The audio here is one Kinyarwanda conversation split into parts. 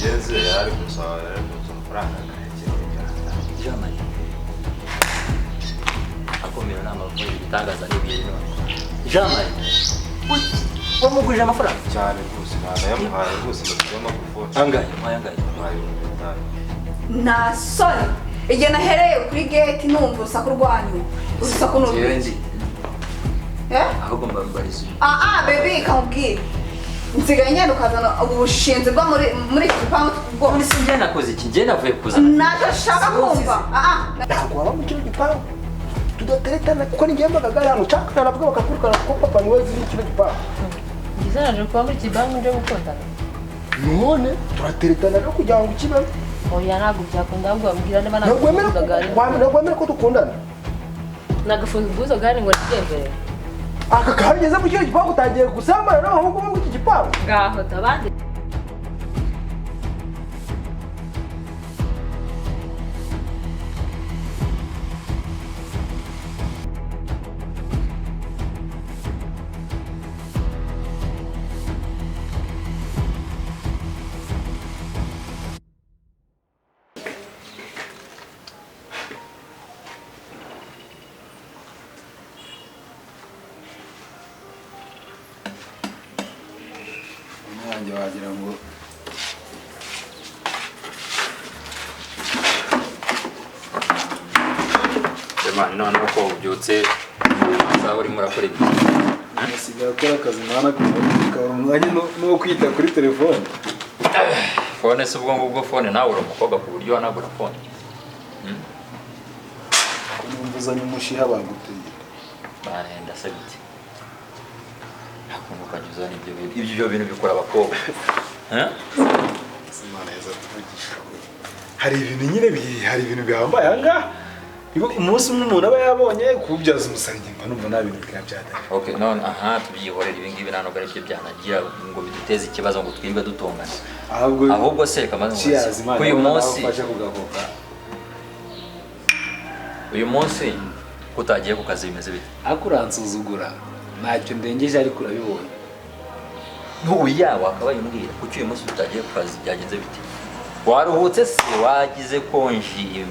bigeze yari gusaba amafaranga Jamani. Akomera n'amavuta ibitangaza n'ibintu. Jamani. Wamugurije amafaranga cyane rwose yamuhaye rwose mutema gufora. Angaye. Nasoni. Igihe nahereye kuri gate numva urusaku rwanyu. Urusaku n'urundi. Ahubwo mbarizo. Baby kamubwire. Nsigaye ngenda ukazana ubushinzi bwo muri gipangu bwo. Muri sinjye nakoze iki? Njye navuye kuzana. Nagashaka kumva. Ntabwo waba mu cyo gipangu. Tudateretana kuko ningiye mbagagara hano cyakana nabwo bakakurukana ko papa niwe ziri kino gipangu. Ngizanaje kuba muri kibangu nje gukundana. None turateretana no kugira ngo kibe. Oya ntabwo byakunda ahubwo bambwira niba nagwemera ko dukundana. Nagafunga ubwuzo gani ngo nigembere. Aka kahageze mu cyo gipangu utagiye gusambana n'abahungu bo mu iki gipangu. Ngaho tabandi. Nanjye wagira ngo none uko ubyutse uzaba urimo urakora ibyo asigaye akora akazi mwana akabura umwanya no kwita kuri telefone. Fone se ubwo ngubwo fone nawe uri umukobwa ku buryo wanagura fone. Numvuzanye umushiha baguteye. Barenda se biti. Hakuno kanyuza ibyo bintu bikora abakobwa. Simana yeza tuvugisha. Hari ibintu nyine hari ibintu bihambaye anga. Umunsi umwe umuntu aba yabonye kubyaza umusarige mba numva nta bintu byabyadara. Okay, none tubyihorera ibi ngibi nano gari byo byanagira ngo biduteze ikibazo ngo twirwe dutongana. Ahubwo se kamaze ngo uyu munsi uyu munsi kutagiye ku kazi bimeze bite? Akuransuzugura ntacyo ndengeje ariko urabibonye. Ntuya wakabaye umbwira kuki uyu munsi tutagiye ku kazi byagenze bite? Waruhutse se wagize konji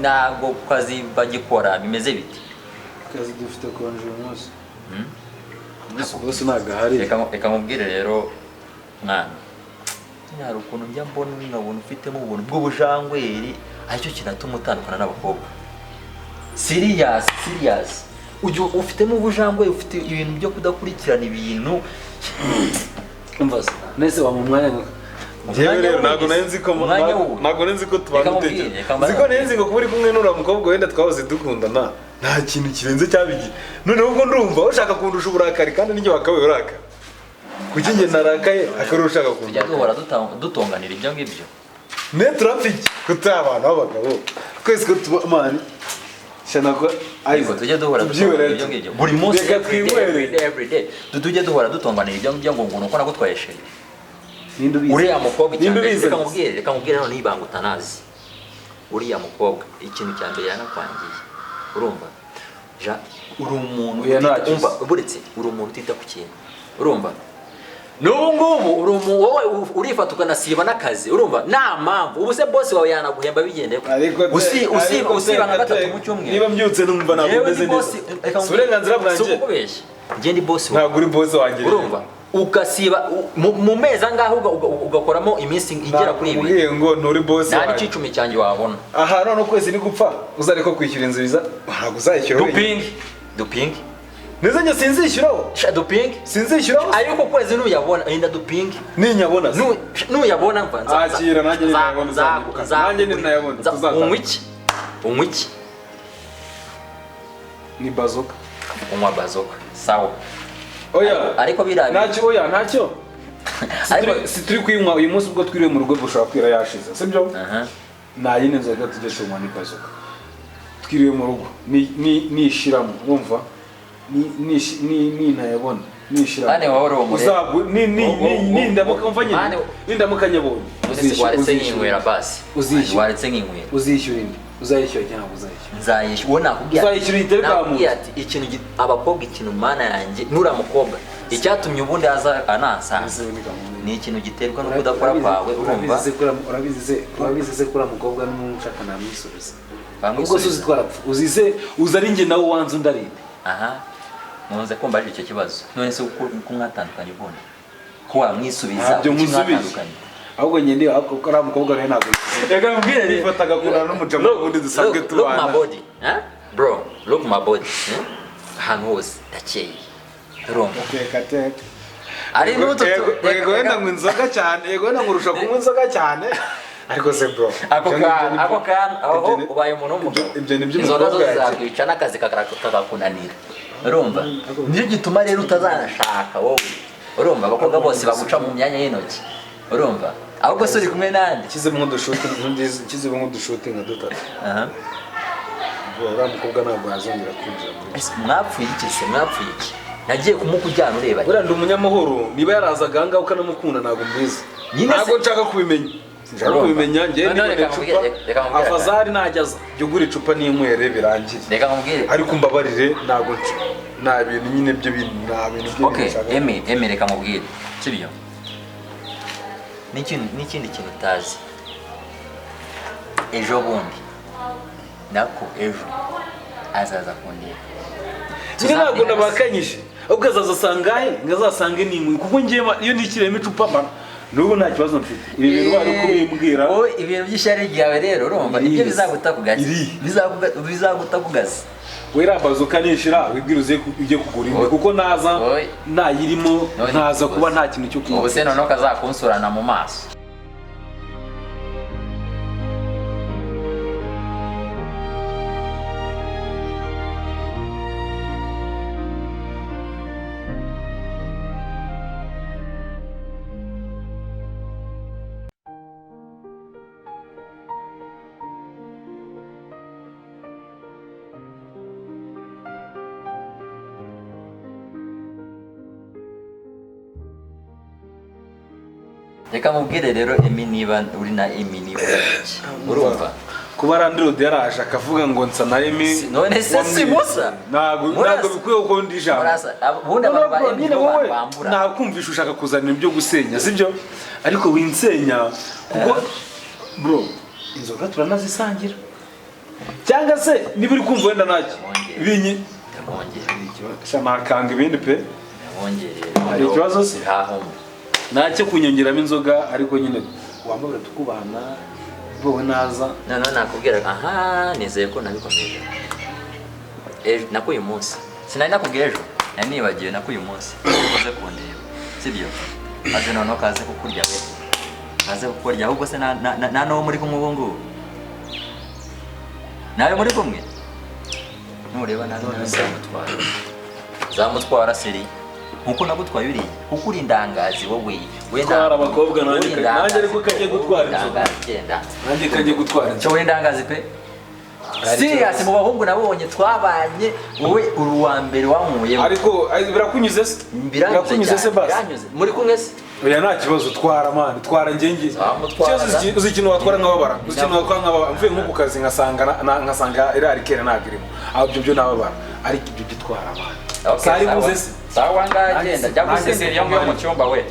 nago ku kazi bagikora bimeze bite? Kazi dufite konji uyu munsi. Bose nagahari. Reka mubwire rero mwana. Nyari ukuntu njya mbona nkabona ufitemo ubuntu bw'ubujangweri aricyo kinatuma utandukana n'abakobwa. Serious. Ujye ufitemo ubujangweri ufite ibintu byo kudakurikirana ibintu. Umvaze nese wa mu mwanya Jewe rero ntago nzi ko tubanduteye. Ziko nzi ko kuri kumwe n'ura mukobwa wenda twahoze dukundana. Nta kintu kirenze cyabigira. None ubwo ndumva ushaka kundusha uburakari kandi n'inge bakawe uraka. Kuki nge narakaye akarushaka kundusha. Tujya duhora dutonganira ibyo ngibyo. Ne traffic kutabana abagabo. Kwese ko tubamani. Shanako ariko tujye duhora ibyo ngibyo. Buri munsi every day. Tujye duhora dutonganira ibyo ngibyo ngo nuko nagutwaye sheri. Uriya mukobwa reka mubwire none ibanga utanazi. Uriya mukobwa ikintu cya mbere yanakwangiye. Urumva? Uri umuntu umva buretse uri umuntu utita ku kintu. Urumva? N'ubu wowe urifata ukanasiba n'akazi. Urumva? Nta mpamvu. Ubu se boss wawe yanaguhemba bigendeye. Usiba nka gatatu mu cyumweru. Niba mbyutse numva nakomeze neza. Uburenganzira bwanjye. Njye ndi boss wawe. Ntabwo uri boss wanjye. Urumva? Ukasiba mu meza ngaho ugakoramo iminsi igera kuri ibi. Ugiye ngo nturi boss wawe. Nari cicumi cyanjye wabona. Aha none ukwezi ni gupfa. Uzareka kwishyura inzu biza. Ntabwo uzayishyura. Duping. Neza njye sinzishyuraho. Duping. Sinzishyuraho. Ariko kwezi nuyabona inda duping. Ninyabona. Nuyabona mvanza. Akira nanjye ninayabona. Nanjye ninayabona. Umwiki. Ni bazoka. Umwa bazoka. Sawa. Oya. Ariko birabi. Ntacyo. Sitri kwinywa uyu munsi ubwo twiriwe mu rugo bushaka kwira yashize. Sibyo? Nta yine nzoga tujye tunywa ni bazoka. Twiriwe mu rugo. Nishiramo. Wumva? Ni ntayabona. Nishiramo. Ane wahora wo muri. Uzabu ni ndamuka mva nyine. Ndamuka nyabonye. Waretse nk'inywera basi. Waretse nk'inywera. Uzishyura indi. Uzayishyura cyangwa uzayishyura. Nzayishyura. Uwo nakubwiye. Uzayishyura iterekamu. Ikintu abakobwa ikintu mana yanjye nura mukobwa. Icyatumye ubundi aza anansa. ni ikintu giterwa no kudakora kwawe urumva urabizi se kura mukobwa n'umushaka namwisubiza ubwo suzi twarapfa uzize uzari nge nawe wanze undarinde aha muze kumva icyo kibazo none se uko mwatandukanye ubona ko wamwisubiza mwatandukanye ahubwo nyende akora mukobwa nawe ntabwo reka mbwire nifataga kuna n'umucamo ubundi dusanzwe tubana look my body bro look my body ahantu hose ndakeye urumva teka ari n'utu yego wenda ngo inzoga cyane yego wenda ngurusha kunywa inzoga cyane ariko se bro ako kan aho ubaye umuntu w'umugabo ibyo nibyo inzoga zo zakwica n'akazi kakakunanira urumva niyo gituma rero utazanashaka wowe urumva abakobwa bose baguca mu myanya y'intoki urumva ahubwo se uri kumwe nande kizemo nk'udushuti nka dutatu uriya mukobwa ntabwo yazongera kwinjira muri mwapfuye iki nagiye kumukujyana ureba buriya ndi umunyamahoro niba yarazaga ahangaha ukanamukunda ntabwo mbizi ntabwo nshaka kubimenya njyewe niba icupa afazari najyaza jya ugura icupa n'inywere birangire reka nkubwire ariko mbabarire ntabwo nta bintu nyine byo nta bintu byo emi reka nkubwire sibyo n'ikindi kintu utazi ejo bundi nako ejo azaza kundeba ntabwo nabakanyije ahubwo azasangahe ngazasange n'inkwi kuko njyewe iyo nikiremo icupa mbana n'ubu nta kibazo mfite ibi bintu bari kubimbwira ibintu by'ishyari ryawe rero urumva ibyo bizaguta ku gazi bizaguta ku gazi werabaza ukanishira wibwira ujye kugura imwe kuko naza nayirimo ntaza kuba nta kintu cyo kunywa ubu se noneho kazakunsurana mu maso reka mubwire rero Emi niba uri na Emi niba urumva kuba Randirode yaraje akavuga ngo nsa na Emi none se si musa ntabwo bikwiye uko ndi ijambo ubundi abantu ba Emi bambura nakumvisha ushaka kuzana ibyo gusenya sibyo ariko winsenya kuko bro inzoga turanazisangira cyangwa se niba uri kumva wenda nacyo binyi nakanga ibindi pe hari ikibazo se ntacyo kunyongeramo inzoga ariko nyine wambabura tukubana wowe naza noneho nakubwira aha nizeye ko nabikomeje ejo nakuye umunsi sinari nakubwiye ejo nari nibagiwe nakuye umunsi uze kundeba sibyo maze noneho kaze kukurya we kaze kukurya ahubwo se na n'uwo muri kumwe ubu ngubu nawe muri kumwe nureba nawe zamutwara seri nkuko nagutwaye uriye kuko uri indangazi wowe wenda abakobwa nanjye ariko kajye gutwara nanjye kajye gutwara cyo indangazi pe serious mu bahungu nabonye twabanye wowe uri uwa mbere wankuye ariko birakunyuze se basi muri kumwe se oya nta kibazo twara man twara ngenge uzi ikintu watwara nk'ababara uzi ikintu watwara nk'ababara mvuye nko ku kazi nkasanga irari kera nagirimo aho ibyo nababara ariko ibyo gitwara man sari buze se sawa ngagenda jya gusesera iyo mu cyumba we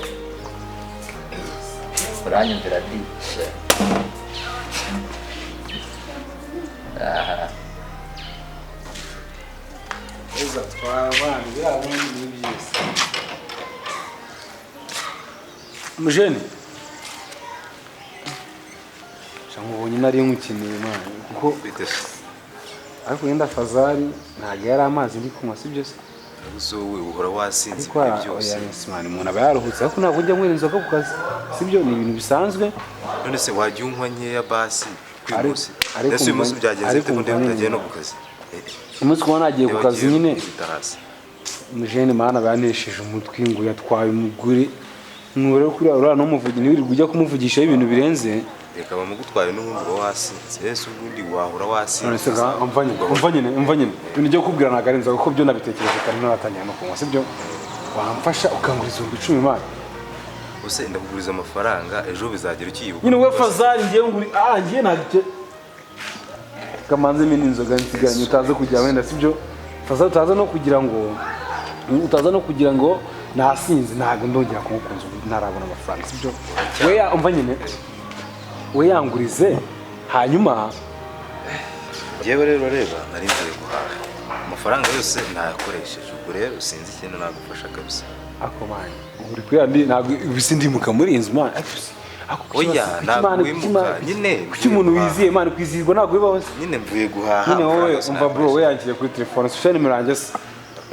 uranyumvira dice eza twabana birabo ni byiza mujeni cyangwa ubonye nari nkukiniye imana kuko ariko yenda Fazari ntabwo yari amazi ndi kunywa sibyo se gusa wowe uhora wasinze ibyo byose umuntu aba yaruhutse ariko ntabwo ujya nywera inzoga ku kazi sibyo ni ibintu bisanzwe none se wajya unywa nkeya basi kwimusi ese uyu munsi byagenze bite kundi utagiye no ku kazi umunsi kuba nagiye ku kazi nyine mujeni mana banesheje umutwe ngo yatwaye umugore nure kuri uriya n'umuvugi niwirirwa ujya kumuvugishaho ibintu birenze reka bamugutwaye n'ubundi uba wasinze ese ubundi wahora wasinze none se umva nyine ibintu byo kubwira ntabwo ari inzoga kuko byo nabitekereje kandi naratangiye no kunywa sibyo wamfasha ukanguriza 10,000 imana use ndakuguriza amafaranga ejo bizagera ukiyibuka nyine we Fazari ngiye nguri ngiye ntabyo kamanze mini inzoga nsiganye utaze kujya wenda sibyo Fazari utaza no kugira ngo nasinze ntabwo ndongera kumukunza ubu ntarabona amafaranga sibyo we umva nyine we yangurize hanyuma yewe rero reba nari ngiye guhaha amafaranga yose nayakoresheje ubwo rero sinzi ikintu nagufasha kabisa ako mani uri kuyandi ntabwo bisindimuka muri inzu mani oya ntabwo wimuka nyine kuki umuntu wiziye mani kwizihirwa ntabwo bibaho nyine mvuye guhaha nyine wowe umva bro we yangiye kuri telefone social nimero yanjye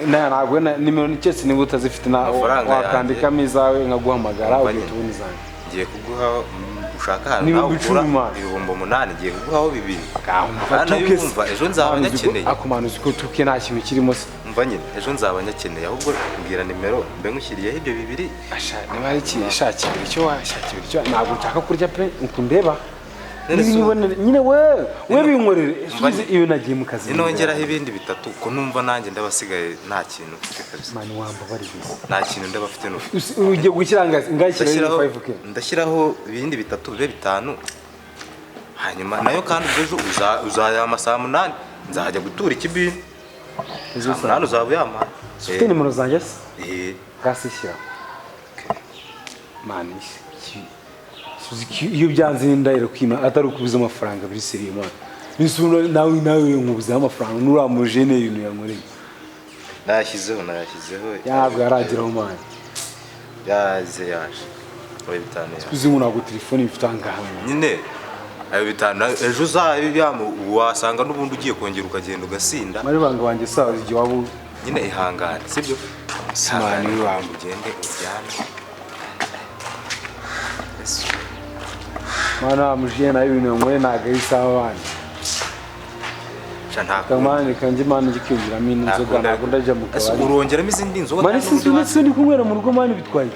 ntabwo nimero cyose niba utazifite wakandikamo izawe nkaguhamagara ugahita ubona izanjye ngiye kuguha ushaka ahantu nawe ukura 8,000 ngiye kuguhaho 2 hano yumva ejo nzaba nyakeneye ako mani uzi ko tuke nta kintu kirimo se umva nyine ejo nzaba nyakeneye ahubwo mbwira nimero mbe ngushyiriyeho ibyo 2 niba ari ikintu ishakira icyo washakira icyo ntabwo nshaka kurya pe ukundeba nyine we binkorere iyo nagiye mu kazi nongeraho ibindi 3 ko numva nanjye ndabasigaye nta kintu mfite kabisa mani wambabariye nta kintu ndabafite no ugiye gushyira ngayishyiraho 5k ndashyiraho ibindi 3 bibe 5 hanyuma nayo kandi ejo uzayama saa 8 nzajya gutura ikibini ejo saa 8 uzaba yama ufite nimero zanjye se gasishyira mani iyo byanze ndahera kwima atari ukubuza amafaranga biri seriye mwana nisubira nawe nkubuza amafaranga nuramujene ibintu yankoreye nashyizeho yabwo yaragiraho mwana yaje oya 5 uzi umuntu agu telefone ifite angaha nyine ayo 5 ejo uzayamo wasanga n'ubundi ugiye kongera ukagenda ugasinda mari banga banjye sawa igihe wabo nyine ihangane sibyo simani wabo ugende uryame mana mujye nayo ibintu yankoreye ntabwo ari sawa bandi kamani kanjye mani gikinjiramo inzoga ntabwo ndajya mu kabari urongeramo izindi nzoga mani sinzi ndi kunywera mu rugo mani bitwaye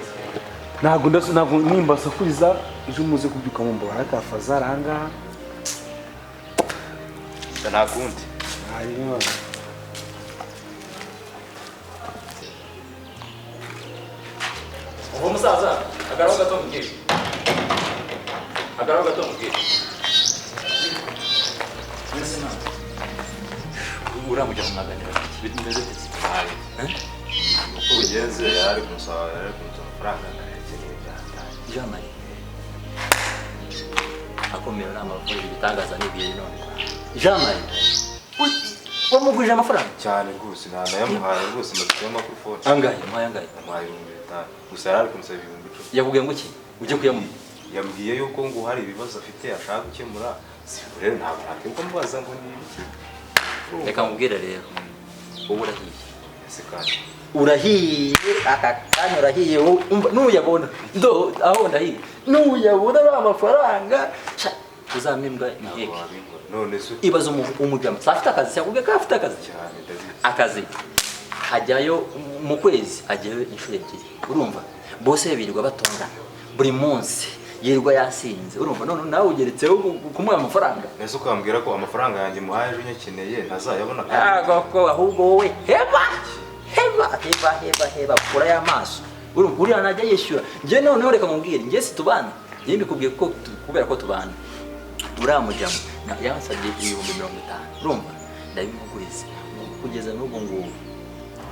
ntabwo nimba sakuriza ejo muze kubyuka mu mbora akafazara ahangaha nta kundi uwo musaza agaraho gato mubwire uramujya mu maganiro ibintu bimeze ndetse uko bigenze yari kumusaba amafaranga ndayakeneye byatangiye jamani akomera n'amavuta ibitangaza n'ibihe none jamani wamugurije amafaranga cyane rwose nayamuhaye rwose mafite amakurufone angahe muhaye 5,000 gusa yari kumusaba 10,000 yavuga ngo iki ujye kuyamuha yambwiye yuko ngo hari ibibazo afite ashaka gukemura rero ntabwo nakwibuka mubaza ngo ni ibiki reka mubwire rero ubu urahiye ese kandi urahiye aka kanya urahiye nuyabona aho ndahiye nuyabona ari amafaranga uzamimbwa iheke none se ibaza umujama afite akazi cyangwa ko afite akazi cyane akazi hajyayo mu kwezi ajyayo inshuro ebyiri urumva bose birirwa batongana buri munsi yirirwa yasinze urumva none nawe ugeretseho kumuha amafaranga nese ukambwira ko amafaranga yanjye muhaye ejo nyakeneye ntazayabona ko ahubwo wowe heba kura y'amaso urumva uriya najya yishyura njye noneho reka mubwire njye si tubana njye mbikubwiye ko kubera ko tubana uramujyamo yansabye 50,000 urumva ndabimuguriza kugeza n'ubwo ngubu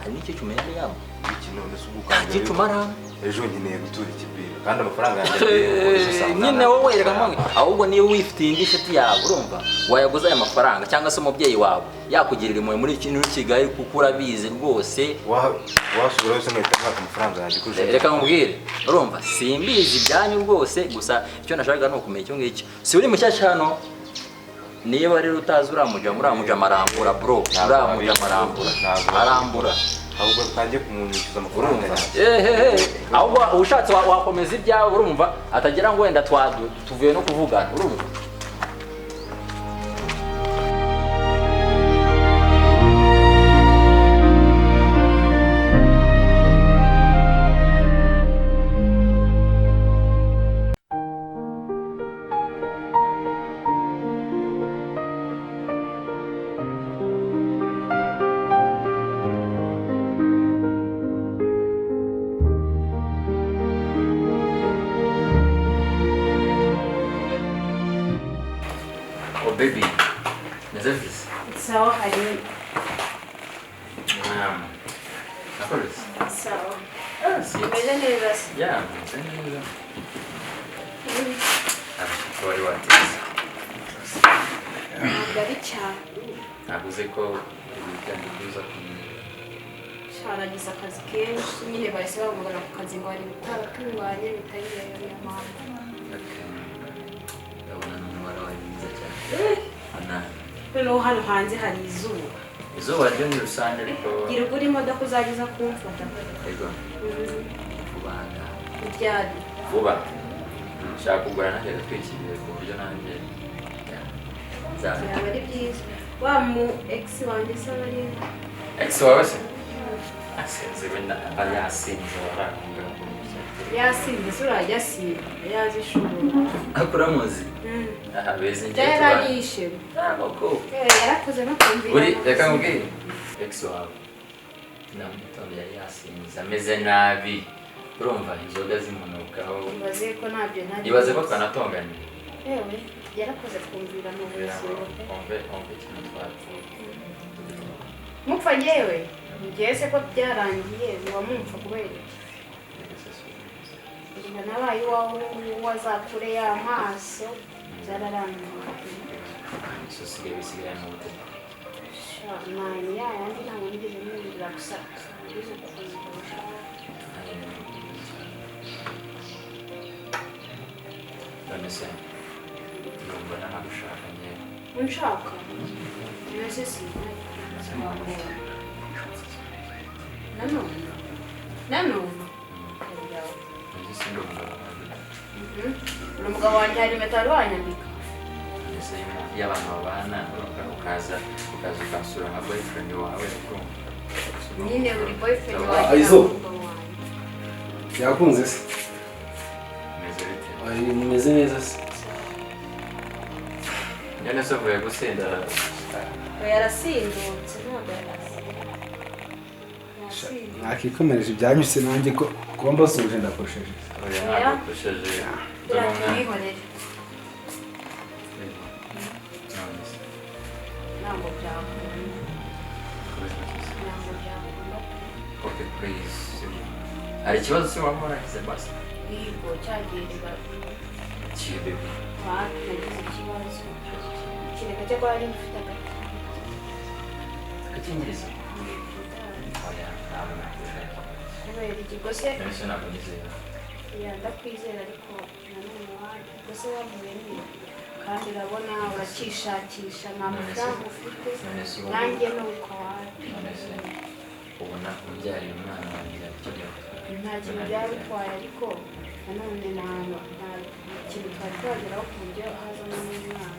hari n'icyo cyumenya yabo iki none se ubukambye icumara ejo nkeneye gutura ikibira kandi amafaranga yanjye nyine wowe reka mwange ahubwo niyo wifitiye indi nshuti yawe urumva wayaguza aya mafaranga cyangwa se umubyeyi wawe yakugirira impuhwe muri Kigali kuko urabizi rwose wasubirayo se mwita mwaka amafaranga yanjye kuje reka mubwire urumva simbizi ibyanyu rwose gusa icyo nashakaga ni ukumenya icyo ngicyo si uri mushyashya hano niba rero utazi uramuja marambura bro uramuja marambura ahubwo twagiye kumwishyuza amafaranga ahubwo ubushatse wakomeza ibyawe urumva atagira ngo wenda tuvuye no kuvugana urumva baby, nazafise. Sawa hari. Nakoze. Sawa. Imeze neza se. Yeah, imeze neza. Ariko wari wateze. Ntabwo ari cyane. Ntabwo uzi ko weekend uza Sharagize akazi kenshi nyine bahise bamugana ku kazi ngo hari ibitatunganye bitari ya mama. Ndabona none warabaye mwiza cyane. Noneho hano hanze hari izuba. Izuba ryo ni rusange ariko gira ugura imodoka uzageza kumfata. Yego. Ibyari. Vuba. Nshaka kugura nanjye gatwikiriye ku buryo nanjye byaba ari byiza. Wa mu ex wanjye se bari. Ex wawe se? Asenze wenda yasinze warakunga. Yasinze surajya sinda yazishobora. Akuramuzi. Aha beze ngiye tuba. Yarayishe. Abako. Yarakoze no kumvira. Uri reka ngubwire. Ex wawe. Namutondo yari yasinze ameze nabi. Urumva inzoga zimunukaho. Ibaze ko nabyo nari. Ibaze ko twanatonganye. Yewe yarakoze kumvira mu buzima. Ombe kintu twapfuye. Mupfa yewe. Ngeze ko byarangiye wamumfa kubera. Ngo nabaye iwawe wazakure y'amaso byararangiye. Sosigaye bisigaye mu butaka. Nani yandi ntabwo nigeze nibwira gusa. Nonese numva nanagushaka nyewe. Unshaka? Nese si. Nanone. Umugabo wanjye hari impeta wanyambika. Ese iyo abantu babana ukaza ukansura nka boyfriend wawe nyine uri boyfriend wawe. Aizo. Yakunze se? Meze neza se? Nyine se vuye gusinda. Yarasindutse ntabwo nakikomereje ibyanyuse nanjye ko kuba mbasuje ndakosheje. Nakosheje. Turabihorera. Ntabwo byakunda. Okay, please. Hari ikibazo se waba waragize basi? Yego cyagiye Kibe. nagize ikibazo. Kireka cyo kuba ari mfite Agakingirizo. kubera ikigo se Ese ntabwo nizera. ndakwizera ariko nanone wanjye ubwo se wamuye niba kandi urabona urakishakisha nta mafaranga ufite nanjye nuko waje ubona ubyariye umwana wanjye nta kintu byaba bitwaye ariko nanone nta kintu twari twageraho ku buryo hazamo n'umwana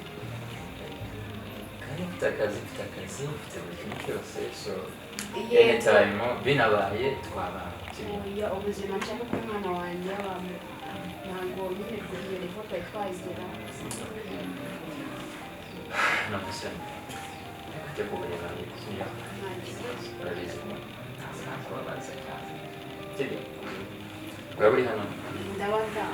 kandi mfite akazi mfite buri kintu cyose so anytime binabaye twabana ubuzima nshaka ko umwana wanjye yabamo ntabwo nyine kugira ngo twari twagera none se ajya kubareba urabizi ko ntabwo babaza cyane sibyo waba uri hano ndabaga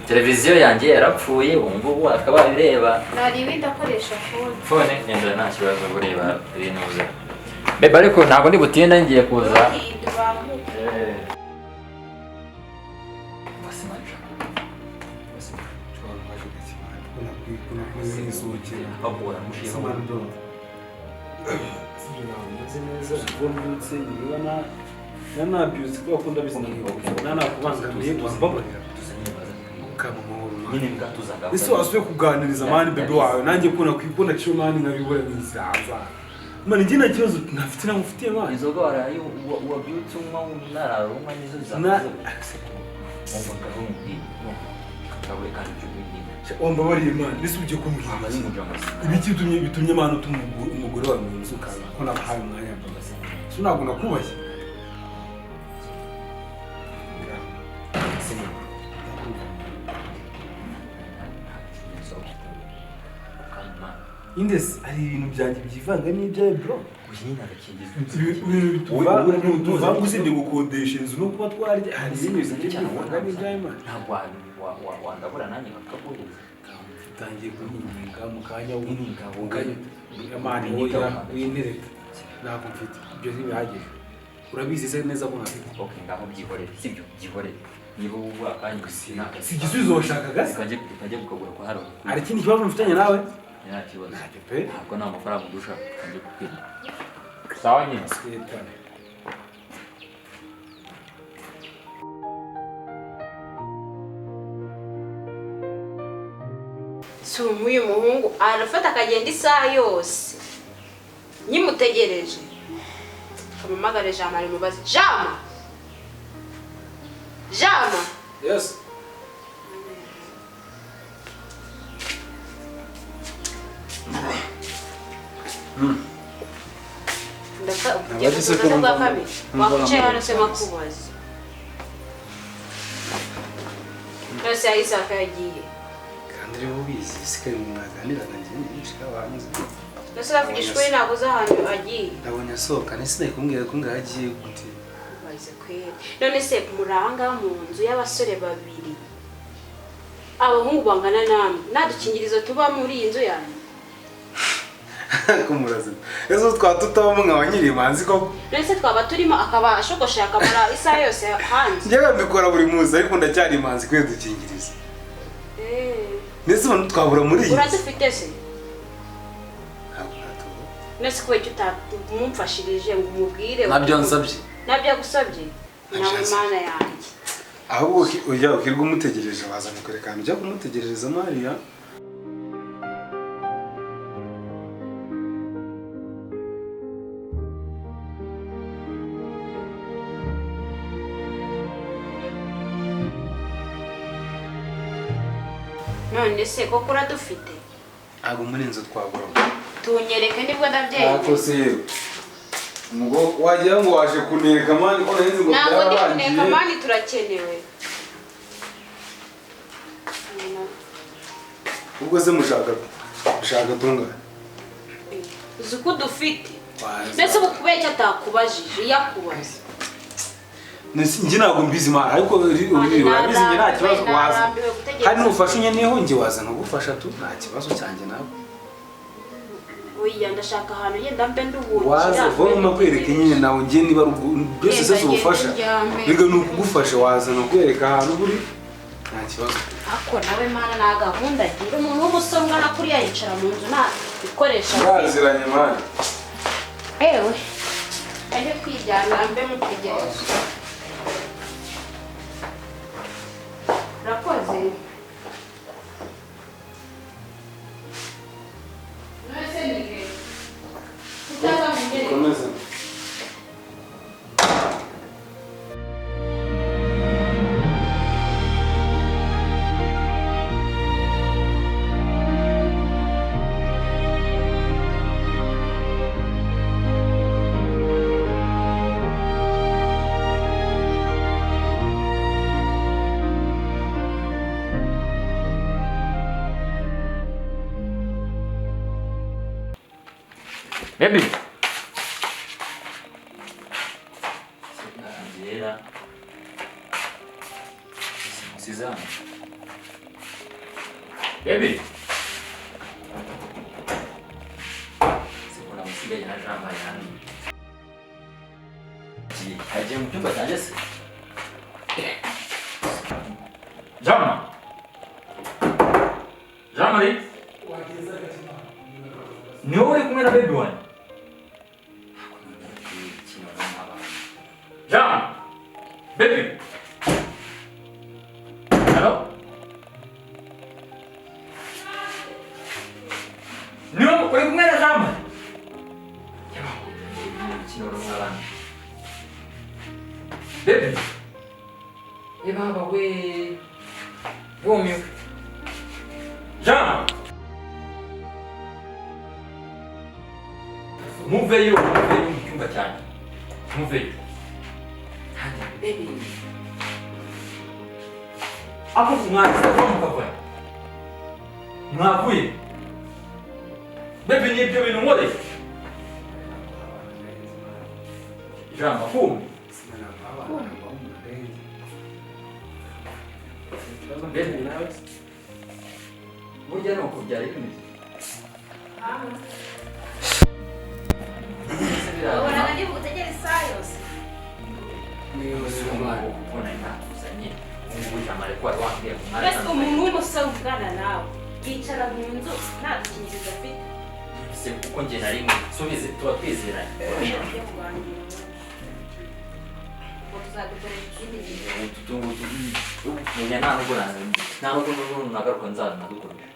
televiziyo yanjye yarapfuye ubu ngubu akaba abireba nari ibindi akoresha fone ngenda nta kibazo bureba ibintu uza bebe ariko ntabwo ndi butinda ngiye kuza nanabyutse ko bakunda bizinga nanakubanzaniye wambabarira ese wasubiye kuganiriza mani bebe wawe nanjye kubona kwikunda cyo mani nkabibura n'izaza mani njye nta kibazo ntafite namufitiye mani inzoga waraye wabyutse unywa unarara unywa nizo zakuze wambabariye mani ese ugiye kumbwira ibiki bitumye mani utuma umugore wawe mu nzu ukaza ko nabahaye umwanya mbabazi so ntabwo nakubashye indesi hari ibintu byanjye byivanga n'ibyawe bro ibintu bituvanga usibye gukodesha inzu no kuba twarya hari ibintu byivanga n'ibyawe mani ntabwo wandabura nanjye bakaguhereza utangiye kunyinga mu kanya w'ingabo mani woya w'intereka ntabwo mfite ibyo ntibihagije urabizi se neza ko nkabiri. Okay, ngaho byihorere sibyo byihorere niba ubu akanya sinaka Si igisubizo washakaga se? ukajya gukagura kwa haro. Hari ikindi kibazo mfitanye nawe? Nta kibazo. Ntacyo pe. Ntabwo nta mafaranga udusha ukajya kukwira. Sawa nyine. uyu muhungu arafata akagenda isaha yose nyimutegereje kamamagare Jama ari mubazi Jama Yes. ndaka ugiye kuvuga kabi wakucaye hano se makubazi Nose Isaac yagiye Kandi rero ubizi sikari mwaganira nanjye nishika wanze. Nose afigishwe ntabwo za hantu agiye Ndabonye asohoka nese nakumbwira ko ngagiye gute. baze kwera none se muranga mu nzu y'abasore babiri abahungu bangana namwe nadukingirizo tuba muri iyi nzu yanyu Kumuraza. Ezo twatutabamo nkabanyiri manzi ko. nese twaba turimo akaba ashogosha akamara isaha yose hanze Njyewe mbikora buri munsi ariko ndacyari manzi kwe dukingiriza. Nese ubu twabura muri iyi. uradufite se nese ko icyo utamumfashirije ngo umubwire Nabyo nsabye. nabyo agusabye nawe mana yanjye Ahubwo ujya ukirwa umutegereje waza mukoreka njya kumutegereza Maria. none se koko uradufite Ago muri nzu twabura. tunyereke nibwo ndabyemeye Ako se ngo wagira ngo waje kuneka mani ko nzi ngo ntabwo ndi kuneka mani turakenewe ubwo se mushaka tunga. uzi ko dufite ndetse ubu kubera atakubajije yakubaza Njye ntabwo mbizi mara ariko urabizi njye nta kibazo waza. Hari n'ufasha unyeneho njye waza nkagufasha tu nta kibazo cyanjye nawe. oya ndashaka ahantu yenda mbe nduhukira Waza voma kwereka nyine nawe njye niba byose se ubufasha. Biga ni ukugufasha waza nkakwereka ahantu buri nta kibazo. ako nawe mana na gahunda agira umuntu w'umusore ungana kuriya yicara mu nzu nta bikoresha Baziranye mani. ewe ajye kwijyana mbe mutegereje urakoze nose nige utaza mugere Komeza. Baby. Angela. Suzanne. Baby. Sikuna musigaye na Jama yani. Haje mu cyumba cyanjye se. Jama. Jama ni? Ni wowe kumwe na baby wanjye. Jam! Baby! Hello? No, uri kumwe na Jam? Baby! Baba we! Vomio! Jam! Muveyo mu cyumba cyane. Muveyo. baby Ako kumwanza kwa mkafwe. Mwavuye. Baby ni ibyo bintu nkore. Jamba kum. Baby nawe. Burya no kubyara ibintu. ubona ngo ndi bugutegere isaha yose mbese umuntu w'umusore uvugana nawe yicara mu nzu nta kintu afite se kuko njye nari subize tuba twizeranye nta nubwo nagaruka nzanadukoresha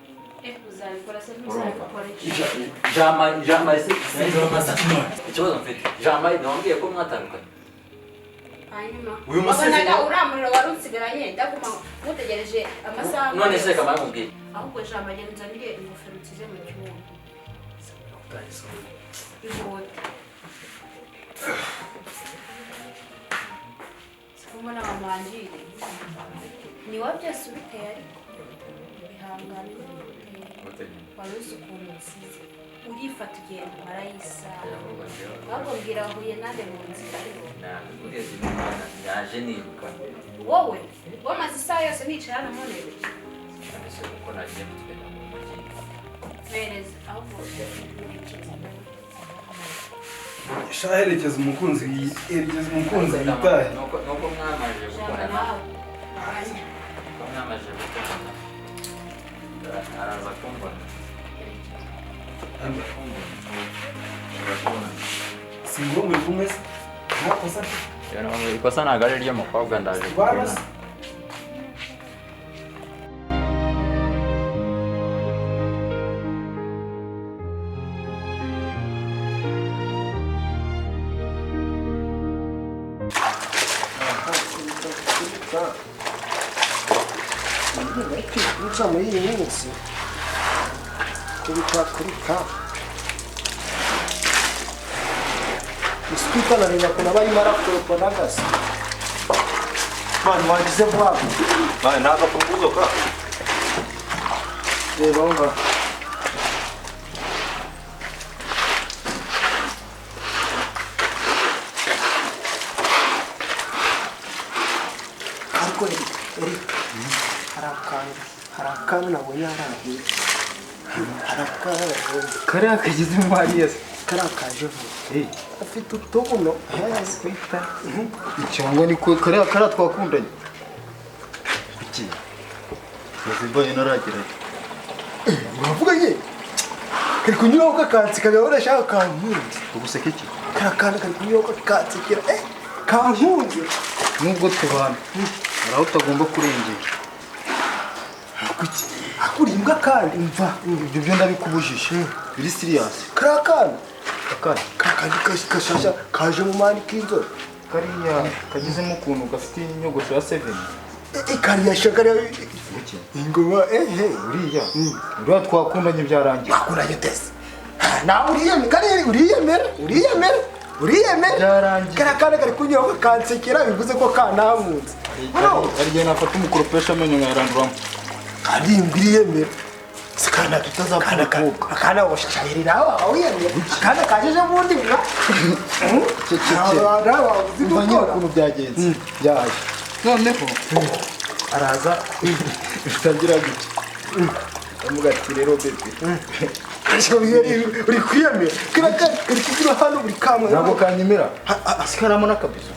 ikibazo mfite jamari ntiwambwiye ko mwatandukanye wabonaga uriya muriro wari usigaranye ndaguma mutegereje amasaha none se kamara mubwiye ahubwo jambo agenda nzanire ingofero nsize mu cyumba ihote sikumona wamanjire ni wowe byose ubiteye ariko bihangane wari uzi ukuntu usize urifata ugenda umara y'isaha bababwira huye nande mu nzira yaje niruka wowe wamaze isaha yose nicaye hano mu ntebe kuko nagiye kutugenda mu mujyi pereza ahubwo herekeza umukunzi yitaye nuko mwamaje gukorana araza kumbona si ngo muri kumwe se nta kosa ikosa ntabwo ari ry'umukobwa ndaje kubona Kuca muri iyi minsi kubika iswita nareba kuna barimo arakoropa n'agasi mani wagize vuba mani nagafunguzo ka reba aho ngaho ariko hari akantu nabonye harahiye kariya kagezemo hariya se kariya kaje vuba afite utubuno twita icyangwa ni kariya twakundanye kuki yazimbaye naragerayo uravuga ye kari kunyuraho kakansikira urashaka kankunze uguseka iki kariya kantu kari kunyuraho kakansikira kankunze nubwo tubana hari aho utagomba kurengera akuriye imbwa kandi mva ibyo byo ndabikubujije biri siriyasi kariya kantu akandi kashasha kaje mu mani k'inzobe kariya kagezemo ukuntu gafite inyogosho ya 7 kariya shakariya ingoma uriya twakundanye byarangiye twakundanye tese nawe uriyemera byarangiye kariya kantu kari kunyuraho kakansekera bivuze ko kanankunze hari igihe nafata umukoropesha amenyo nkayaranduramo kandi uriyemera sikana tutazapfa umukobwa akana washayiri nawe awiyemera akana kajeje bundi bwa umva ukuntu byagenze byaje noneho araza bitangira gutya amuga ati rero bebe uri kwiyemera kari kugira hano buri kamwe ntabwo kanyemera asikaramo n'akabizo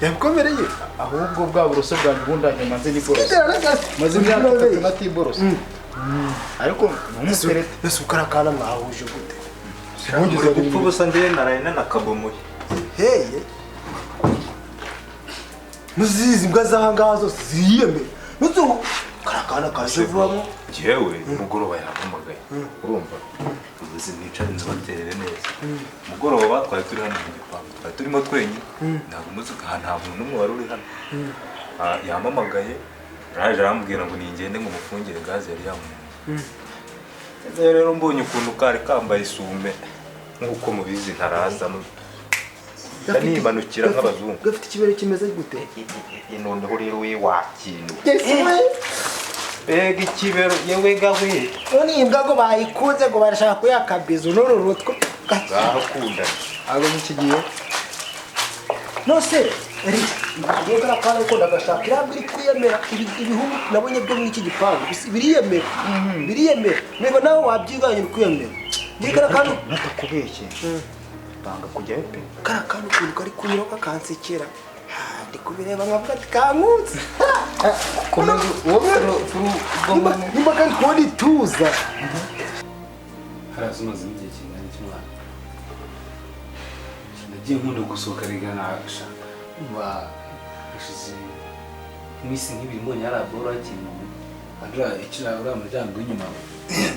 yabukomereye ahubwo bwa buroso bwanjye ubundanye maze n'iboroso maze imyaka 3 natiboroso ariko numuserete ese ukarakana mwahuje gute singize gupfa ubusa ndiye naraye nakabomoye heye muzizi imbwa zahangaha zose ziyemera nuzo karakana kaje vuramo jewe umugoroba yahamagaye urumva ubuzi nicare nzabaterere neza umugoroba batwaye turi hano mu gipangu twari turimo twenyine ntabwo muzuka nta muntu n'umwe wari uri hano yampamagaye araje arambwira ngo ningende ngo mufungire gaze yari yamumuntu rero mbonye ukuntu kari kambaye isume nk'uko mubizi ntaraza nimanukira nk'abazungu gafite ikibero kimeze gute noneho rero we wakintu bega ikibero yewe gawe none imbwa ngo bayikunze ngo barashaka kuyakabiza n'ururutwo garakunda abo mukigiye nose ngiye karakana ko ndagashaka irambiri kwiyemera ibihumbi nabonye byo muri iki gipangu biriyemera niba nawe wabyiganye kwiyemera ngiye karakana natakubeshye banga kujyayo pe kariya kantu ukuntu kari kunyura kakansekera ndi kubireba nkavuga ati kankutse nimba kari kubona ituza harazi umaze igihe kingana cy'umwana nagiye nkunda gusohoka rega nasha umva hashize iminsi nk'ibiri mbonye hari aboro hakintu andra ikira uriya muryango w'inyuma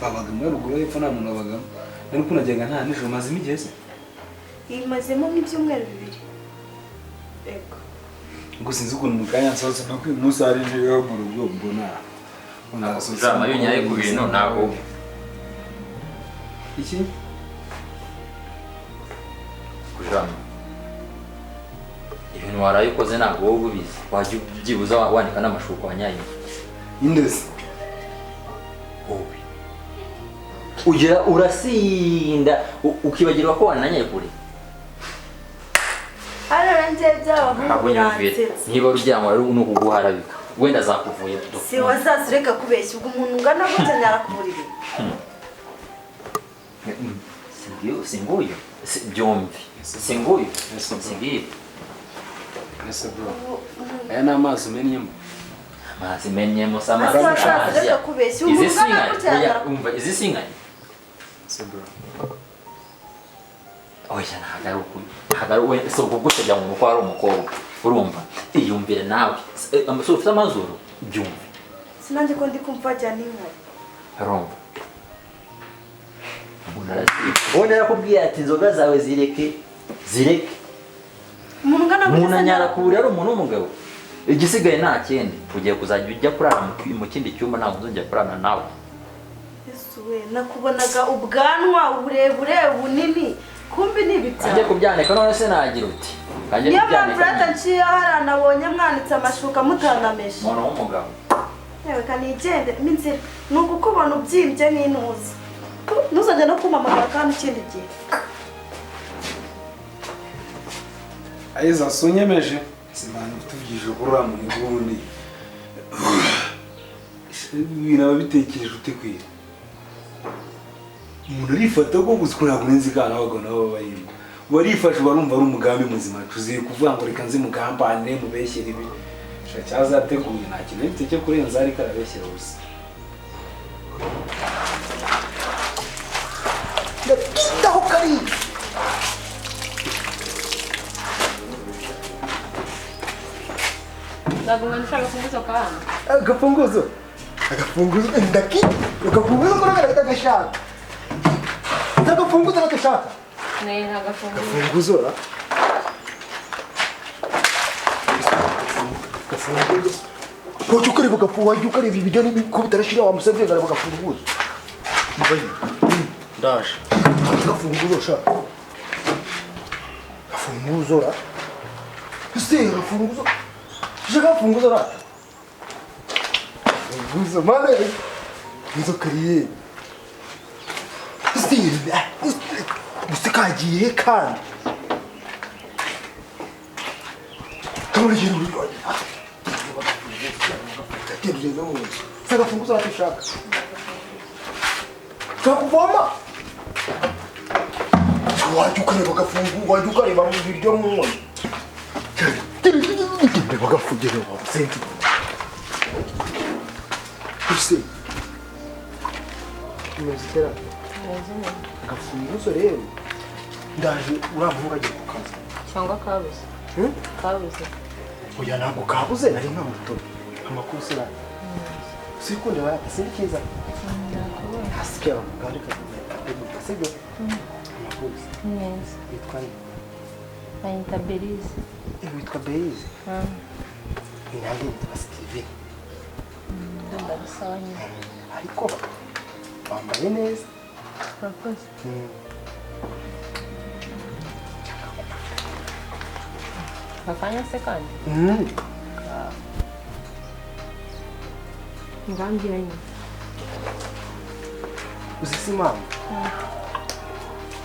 babaga muri ruguru hepfo nta muntu wabagamo nari kunagenda nta nijoro mazimo igihe se imazemo nk'ibyumweru 2 ego ngo sinzi ukuntu mu kanya nsohotse no kuri umunsi hari njeho mu rugo mbona drama y'unyaye ku bintu ntago iki kujama ibintu warayikoze ntago wowe ubizi wajya ubyibuza wandika n'amashuko wanyaye indese wowe ugera urasinda ukibagirwa ko wananyaye kure ararangiye by'abahungu niba uryamwa rero no kuguharabika wenda zakuvuye si wazazureka kubeshya ubwo umuntu ungana gutya nyarakuburire singuyu byombi singuyu singiye ese bro aya ni amazi umenyemo amazi menyemo sama wazazureka kubeshya umuntu ungana gutya umva izi singanye ese bro oya ntagaruwe so kugusebya mu ko ari umukobwa urumva iyumvire nawe amaso ufite amazuru byumve sinanje ko ndi kumva cyane inkari urumva ubundi arakubwiye ati inzoga zawe zireke umuntu ungana gutya umuntu anyarakurira ari umuntu w'umugabo igisigaye nta kindi ugiye kuzajya ujya kurara mu kindi cyumba ntabwo uzongera kurana nawe Yesu we nakubonaga ubwanwa uburebure bunini kumbi nibitsa ajye kubyanika none se nagira uti kanje niyo mpamvu rata nciye hari nabonye mwanitse amashuka mutanameshe umuntu w'umugabo yewe kanigende minzira nuko ukubona ubyimbye n'intuza ntuzajya no kumamagara kandi ikindi gihe aiza sonyemeje simana tuvugije kurura mu ngundi ibintu abitekereje utekwira umuntu arifata ko guzikora kurenza kana bago nabo bayimba warifashe barumva ari umugambi muzima tuziye kuvuga ngo reka nzi mugambanire mubeshyira ibi cyazateguye nta kintu gifite cyo kurenza ariko arabeshyira gusa ndaho kari ntabwo nshaka kuguza kandi agafunguzo ndaki agafunguzo ko nagaragaza agashaka agafunguzo nakashaka ne ntagafunguzo agafunguzo ra agafunguzo ko ukareba gafu wajya ukareba ibijyo n'ibiko bitarashira wa musevye garaba gafunguzo mbaye ndaje agafunguzo sha gafunguzo ra ese gafunguzo Chega funguzo ra. Funguzo mane. Funguzo kariye. Stile. Musikagiye kandi. Kamuri jero uri. Tende no. Sega funguzo ra tishaka. Takuvoma. Wajya ukareba gafungu, wajya ukareba mu biryo mu bagafugera wabusenti use umezitera agafunguzo rero ndaje uramuhunga agiye ku kazi cyangwa kabuze kabuze oya ntabwo kabuze nari nka muto amakuru se bari sikunde wa sinkiza hasikia gari ka sibyo amakuru neza yitwa ayita Berize witwa Berize inyange yitwa Steve ndabisaba nyine ariko bambaye neza urakoze akanya se kandi ngambira nyine uzisi mama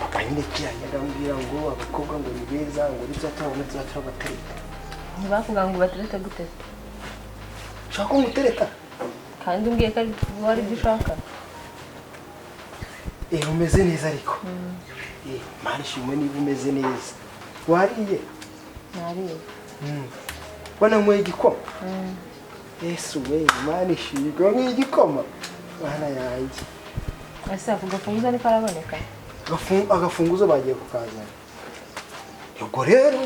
akanyine kiyanya ndambwira ngo abakobwa ngo ni beza ngo n'ibyatanga n'ibyatanga batereta ntibakuvuga ngo baterete gute ushaka umutereta kandi umbwiye ko ari ibyo ushaka umeze neza ariko Mana ishimwe niba umeze neza. Wariye? Nariye. Wananywe igikoma? Yesu we, Mana ishimwe nk'igikoma. Mana yanjye. Asa kugafunguza ni karaboneka. Agafunguzo bagiye kukazana. Ubwo rero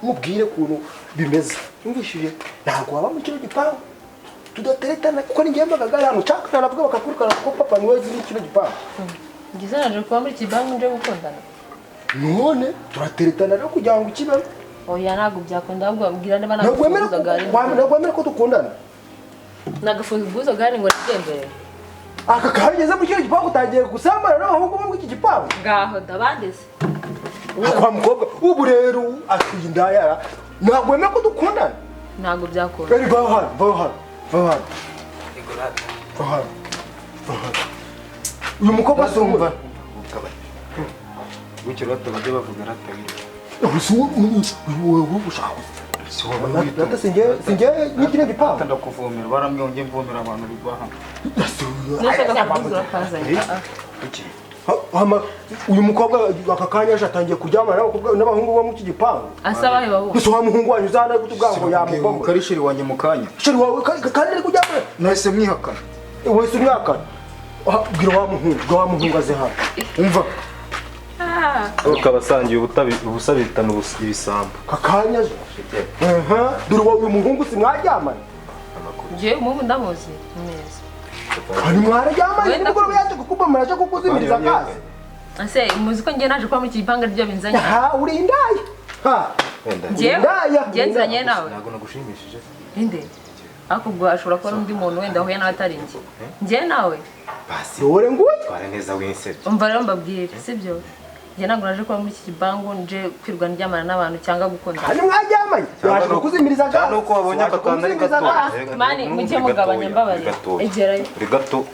mubwire kuntu bimeze. Umvishije ntabwo waba mu kino gipangu. Tudateretana kuko ningembaga gari hano cyakana navuga bakakurikana ko papa niwe ziri kino gipangu. Ngize naje kuba muri kibangu nje gukundana. None turateretana rero kugira ngo kibe. Oya ntabwo byakunda ahubwo ambwira niba nagufunguza gari. Nagwemera ko dukundana. Nagafunguza gari ngo nigembere. Aka kageze mu kino gipangu utagiye gusambana n'abahungu bo mu iki gipangu. Ngaho ndabandeze. Kwa mukobwa ubu rero atuye indaya nagwemera ko dukundana. Ntabwo byakunda. Eri bahana. Uyu mukobwa sumva. Gutyo rata bajya bavuga ratagira. Ubu ushaka. Rata singe n'ikine gipangu. Tanda kuvomera baramwonge mvomera abantu bibaha. Nashaka kubuza kazanye. Hama uyu mukobwa akakanya atangiye kuryamana n'abahungu bo mu iki gipangu. Asabahe babu. Gusa wa muhungu wanyu uzana kutubwango yamukobwa. Karishiri wanye mukanya. Shiri wawe kandi ari kuryamana. Nahise mwihakana. Wese umwakana. Bwira wa muhungu aze hano. Umva. Ukabasangiye ubusabitana ibisambo. Kakanya zo. Dore uyu muhungu simwaryamana. Je umuhungu ndamuzi neza. Kandi mwararyamanye n'ubwo yaje kukuba muraje kukuzimiriza kazi. Ase muzi ko ngiye naje kwa mu kipanga ryo binzanye. Uri indaya. Je nzanye nawe. Ntago nagushimishije. Inde. Akubwo ashobora kuba undi muntu wenda ahuye nawe atari njye. Njye nawe. Basi dore nguye. tware neza winsebye. Umva rero mbabwire sibyo. Njye ntabwo naje kwa muri iki kibango nje kwirwa ndyamana n'abantu cyangwa gukunda. Kandi mwaryamanye. Yaje kukuzimiriza kazi. Cyane uko wabonye akakanda ari gato. Mani mujye mugabanya mbabare. Egerayo. Uri gato.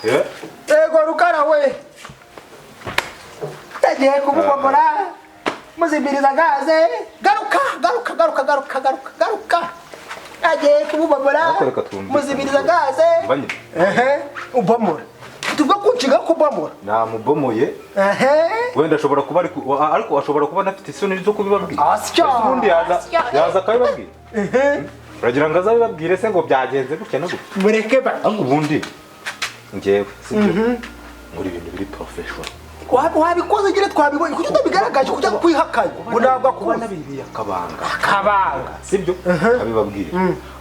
Ego rukara we. Tagiye kumubomora. Muzimiriza gaze. Garuka. Agiye kumubomora. Muzimiriza gaze. Ubomora. Tuvuga kunshiga kubomora. Namubomoye. Wenda ashobora kuba ariko ashobora kuba nafite isoni zo kubibabwira. Asya. Ubundi yaza akabibabwira. Uragira ngo azabibabwire se ngo byagenze gutya no gutya. Mureke ba. Ariko ubundi ngewe sibyo. Muri ibintu biri professional. Wabikoze gire twabibonye kuko utabigaragaje kujya kwihakanya. Unabwa kubana bibiye akabanga. Sibyo? Abibabwire.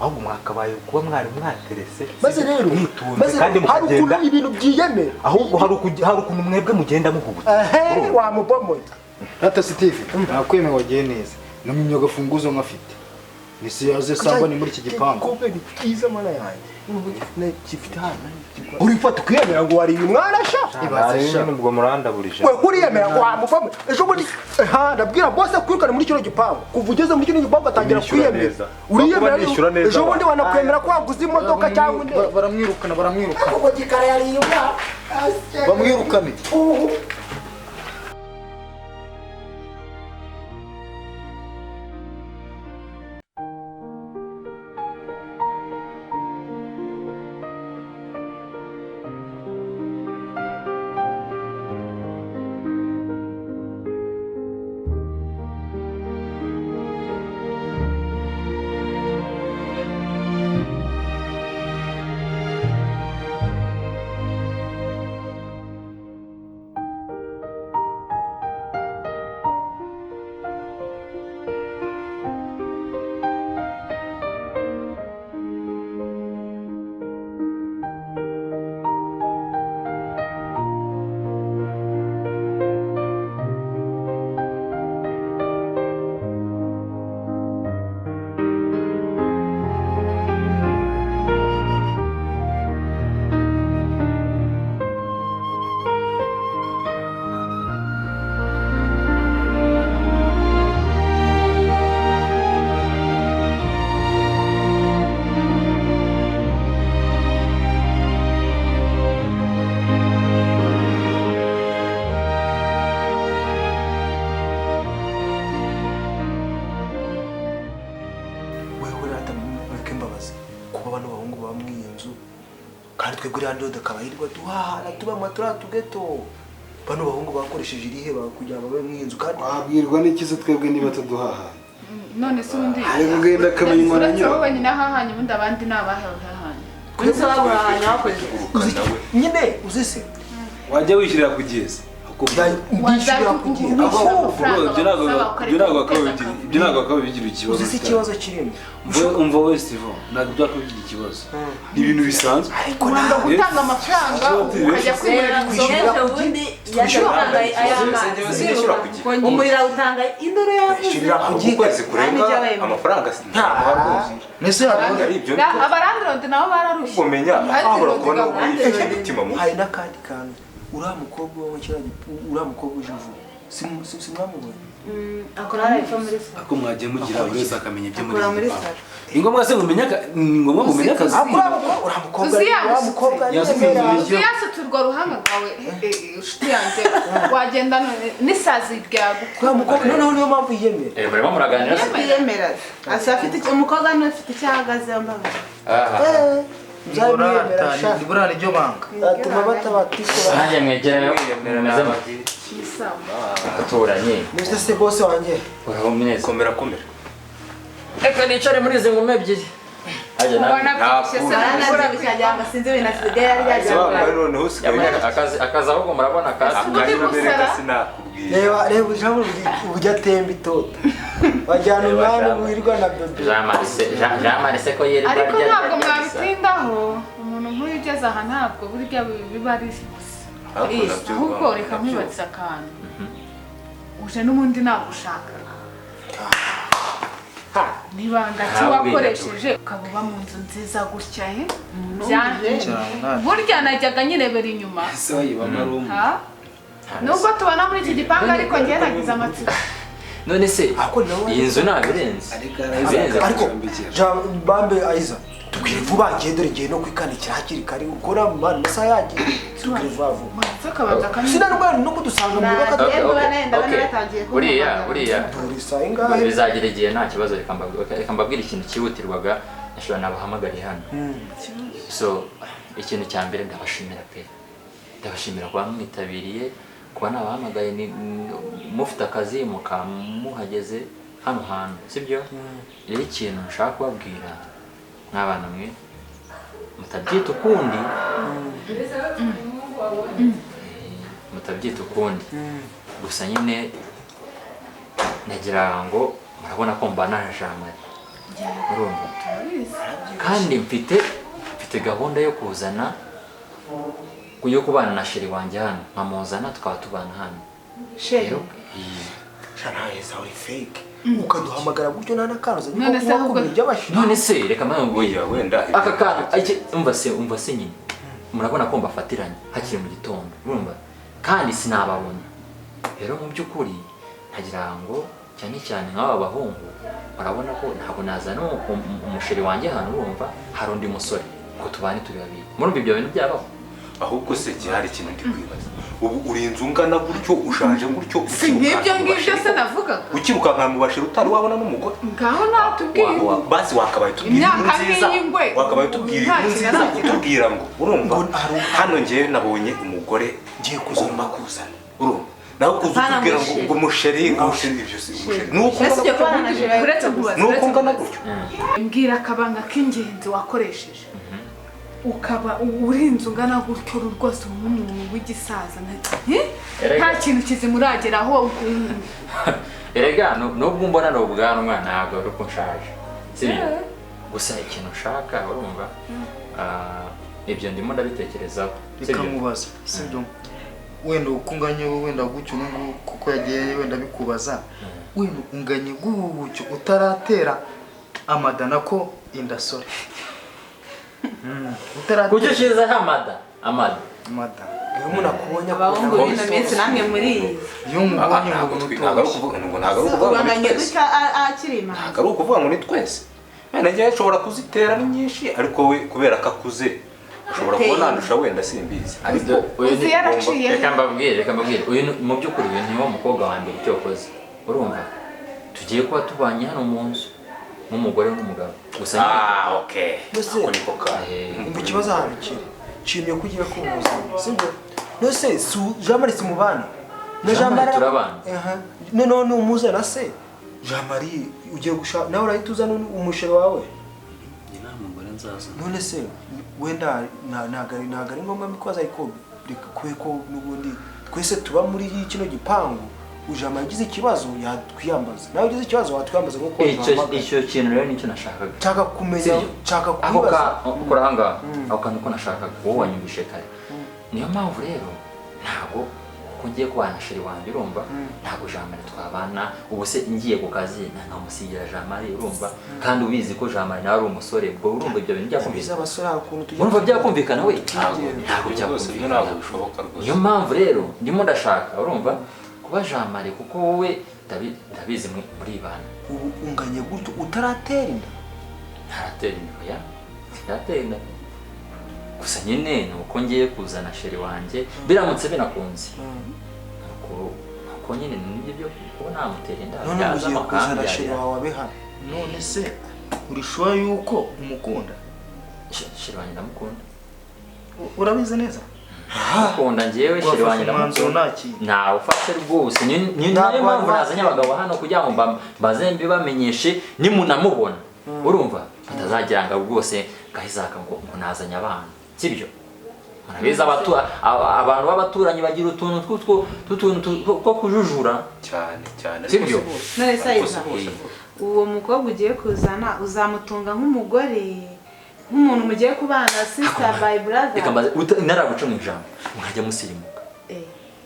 Ahubwo mwakabaye kuba mwari mwaterese. Maze rero kandi mukagenda ibintu byiyemera. Ahubwo hari ukuntu mwebwe mugenda muhubutse. Wamubomoye. Rata Steve, nakweme wagiye neza. Namwe gafunguzo nkafite. Nisi yaze samba ni muri iki gipangu. Kobe ni kiza mana yanjye. Ne kifite hano. Urifata kwiyemera ngo wari umwana sha. Ibaze nubwo muranda burije. We kuriyemera ngo wamubomoye. Ejo bundi ndabwira bose kwirukana muri kino gipangu. Kuvugeze muri kino gipangu atangira kwiyemera. Uriyemera ejo bundi wanakwemera ko waguze imodoka cyangwa inde. Baramwirukana. Ako gikara yari yumva. Bamwirukane. kandi twebwe rando dakabayirwa duhana tuba matura tugeto bano bahungu bakoresheje irihe kugira ngo babe mw'inzu kandi wabwirwa n'ikizo twebwe niba tuduhaha none se undi ariko ugenda akamenya na nyirawo wowe nyine ahahanye ubundi abandi ni abahahanye Kwese baburahanya wakoze nyine uzise wajya wishyirira ku giheza ibyo ntabwo bakaba bigira ikibazo uzise ikibazo kirimo umva we Steven ntabwo byakaba bigira ikibazo ni ibintu bisanzwe uranga gutanga amafaranga ukajya kwirira Ngeje ubundi yatanga umurira utanga indoro yavuze ukwezi kurenga amafaranga nese abarandrodi nabo bararushye umenya ahora kubona umutima mu hari n'akandi kantu uriya mukobwa wo mu kiragi uriya mukobwa ujivu simwamubonye akora ifa muri salo ako mwagiye mugira buri wese akamenya ibyo muri ni ngombwa se ngumenya akazi uriya mukobwa uziyasuturwa ruhanga rwawe inshuti yanjye wagenda n'isazi ryaguka mukobwa noneho niyo mpamvu yiyemera barimo muraganira se yemera asa afite umukobwa no afite cyahagaze yambaye burana iryo banga atuma batabatikora nanjye mwegera mumeze aturanye nese se bose wanjye uraho mwese komera reka nicare muri izi ngoma ebyiri ajya akazi ahubwo murabona reba ijambo ujya atemba itota wajyana umwana wirirwa na bebe Jean Marise ko yeri ariko ntabwo mwabitindaho umuntu nk'uyu ugeze aha ntabwo burya biba ari ahubwo reka nkwibariza akantu uje n'ubundi nagushaka nibanga ki wakoresheje ukaba uba mu nzu nziza gutya burya najyaga nyirebera inyuma nubwo tubona muri iki gipangu ariko njye nagize amatsiko none se iyi nzu ntabwo irenze ariko bambe Aiza tubwire vuba ngiye dore ngiye no kwikanikira hakiri kare ukora mu masaha yagiye tubwire vuba vuba sinarwana no kudusanga mu rugo buriya bizagira igihe nta kibazo reka mbabwire ikintu cyihutirwaga nashobora nabahamagariye hano so ikintu cya mbere ndabashimira kuba mwitabiriye kuba nabahamagaye mufite akazi muhageze hano hantu sibyo rero ikintu nshaka kubabwira nk'abana mwe mutabyita ukundi gusa nyine nagira ngo murabona ko mbana na Jean Marie urumva kandi mfite gahunda yo kuzana yo kubana na sheri wanjye hano nkamuzana tukaba tubana hano sheri Aiza uri fake ukaduhamagara gutyo nta nakaruza none se reka mpamvuye wenda aka kantu umva se nyine murabona ko mbafatiranye hakiri mu gitondo urumva kandi sinababona rero mu by'ukuri ntagira ngo cyane cyane nk'aba bahungu murabona ko ntabwo nazana umusheri wanjye hano urumva hari undi musore ngo tubane turi babiri murumva ibyo bintu byabaho ahubwo se hari ikintu ndi kwibaza ubu uri inzu ungana gutyo ushaje gutyo si nk'ibyo ngibyo se navuga ukiruka nka mu bashira utari wabona n'umugore ngaho natubwiye basi wakabaye tubwira nziza wakabaye tubwira ngo urumva hano ngiye nabonye umugore ngiye kuzuma kuzana urumva naho kuzutubwira ngo umusheri ibyo si umusheri nuko ngana gutyo mbwira akabanga k'ingenzi wakoresheje ukaba urinze ungana gutyo rwose umuntu w'igisaza nta kintu kizimurageraho erega nubwo mbona ni ubwanwa ntabwo ari uko nshaje sibyo gusa ikintu ushaka urumva ibyo ndimo ndabitekerezaho bikamubaza sibyo wenda ukunganye wenda gutyo n'ubu kuko yagiye wenda bikubaza wenda unganye gutyo utaratera amadana ko indasore kucyo shiza amada iyo umuntu akubonye abahungu b'ino minsi namwe muri iyi iyo mubonye ntabwo ari ukuvuga ngo ni twese wenda njyewe nshobora kuzitera ni nyinshi ariko we kubera ko akuze ushobora kuba nandusha wenda simbizi ariko reka mbabwire uyu mu by'ukuri uyu niwo mukobwa wa mbere icyo wakoze urumva tugiye kuba tubanye hano mu nzu nk'umugore n'umugabo gusa okay mbese ako niko ka ikibazo ahantu kiri nshimiye kugira ko ubuzima sibyo nose Jean Marie simubana na Jean Marie turabana none umuzana se Jean Marie ugiye gushaka nawe urahita uzana umusheri wawe nta mugore nzaza none se wenda nagari ngombwa mikoza ariko ko n'ubundi twese tuba muri kino gipangu ujama yagize ikibazo yatwiyambaza nawe ugize ikibazo watwiyambaza nko icyo kintu rero nicyo nashakaga nshaka kumenya nshaka kubibaza ukora ahangaha ako kantu ko nashakaga wowe wanyumvishe kare niyo mpamvu rero ntabwo ko ngiye kubana sheri wanjye urumva ntabwo Jean Marie twabana ubu se ngiye ku kazi nkamusigira Jean Marie urumva kandi ubizi ko Jean Marie nawe ari umusore ubwo urumva ibyo bintu byakumvikana abasore ukuntu tujya urumva byakumvikana we ntabwo byakumvikana ntabwo bishoboka rwose niyo mpamvu rero ndimo ndashaka urumva kuba Jean Marie kuko wowe ndabizi muri ibana ubu unganye gutyo utaratera inda ntaratera inda ya ntaratera inda gusa nyine nuko ngiye kuzana sheri wanjye biramutse binakunze nuko nyine nibyo byo kuba namutera inda yaza amakanda sheri wawe abe hano none se uri sure yuko umukunda sheri wanjye ndamukunda urabizi neza ukunda njyewe sheri wanjye ndamukunda ntawe ufashe rwose niyo mpamvu nazanye abagabo hano kugira ngo mbaze mbibamenyeshe nimunamubona urumva batazagira ngo rwose gahizaka ngo nazanye abana sibyo murabizi abantu b'abaturanyi bagira utuntu two kujujura cyane sibyo none sayiza uwo mukobwa ugiye kuzana uzamutunga nk'umugore nk'umuntu mugiye kubana sister by brother naraguca mu ijambo nkajya musirimuka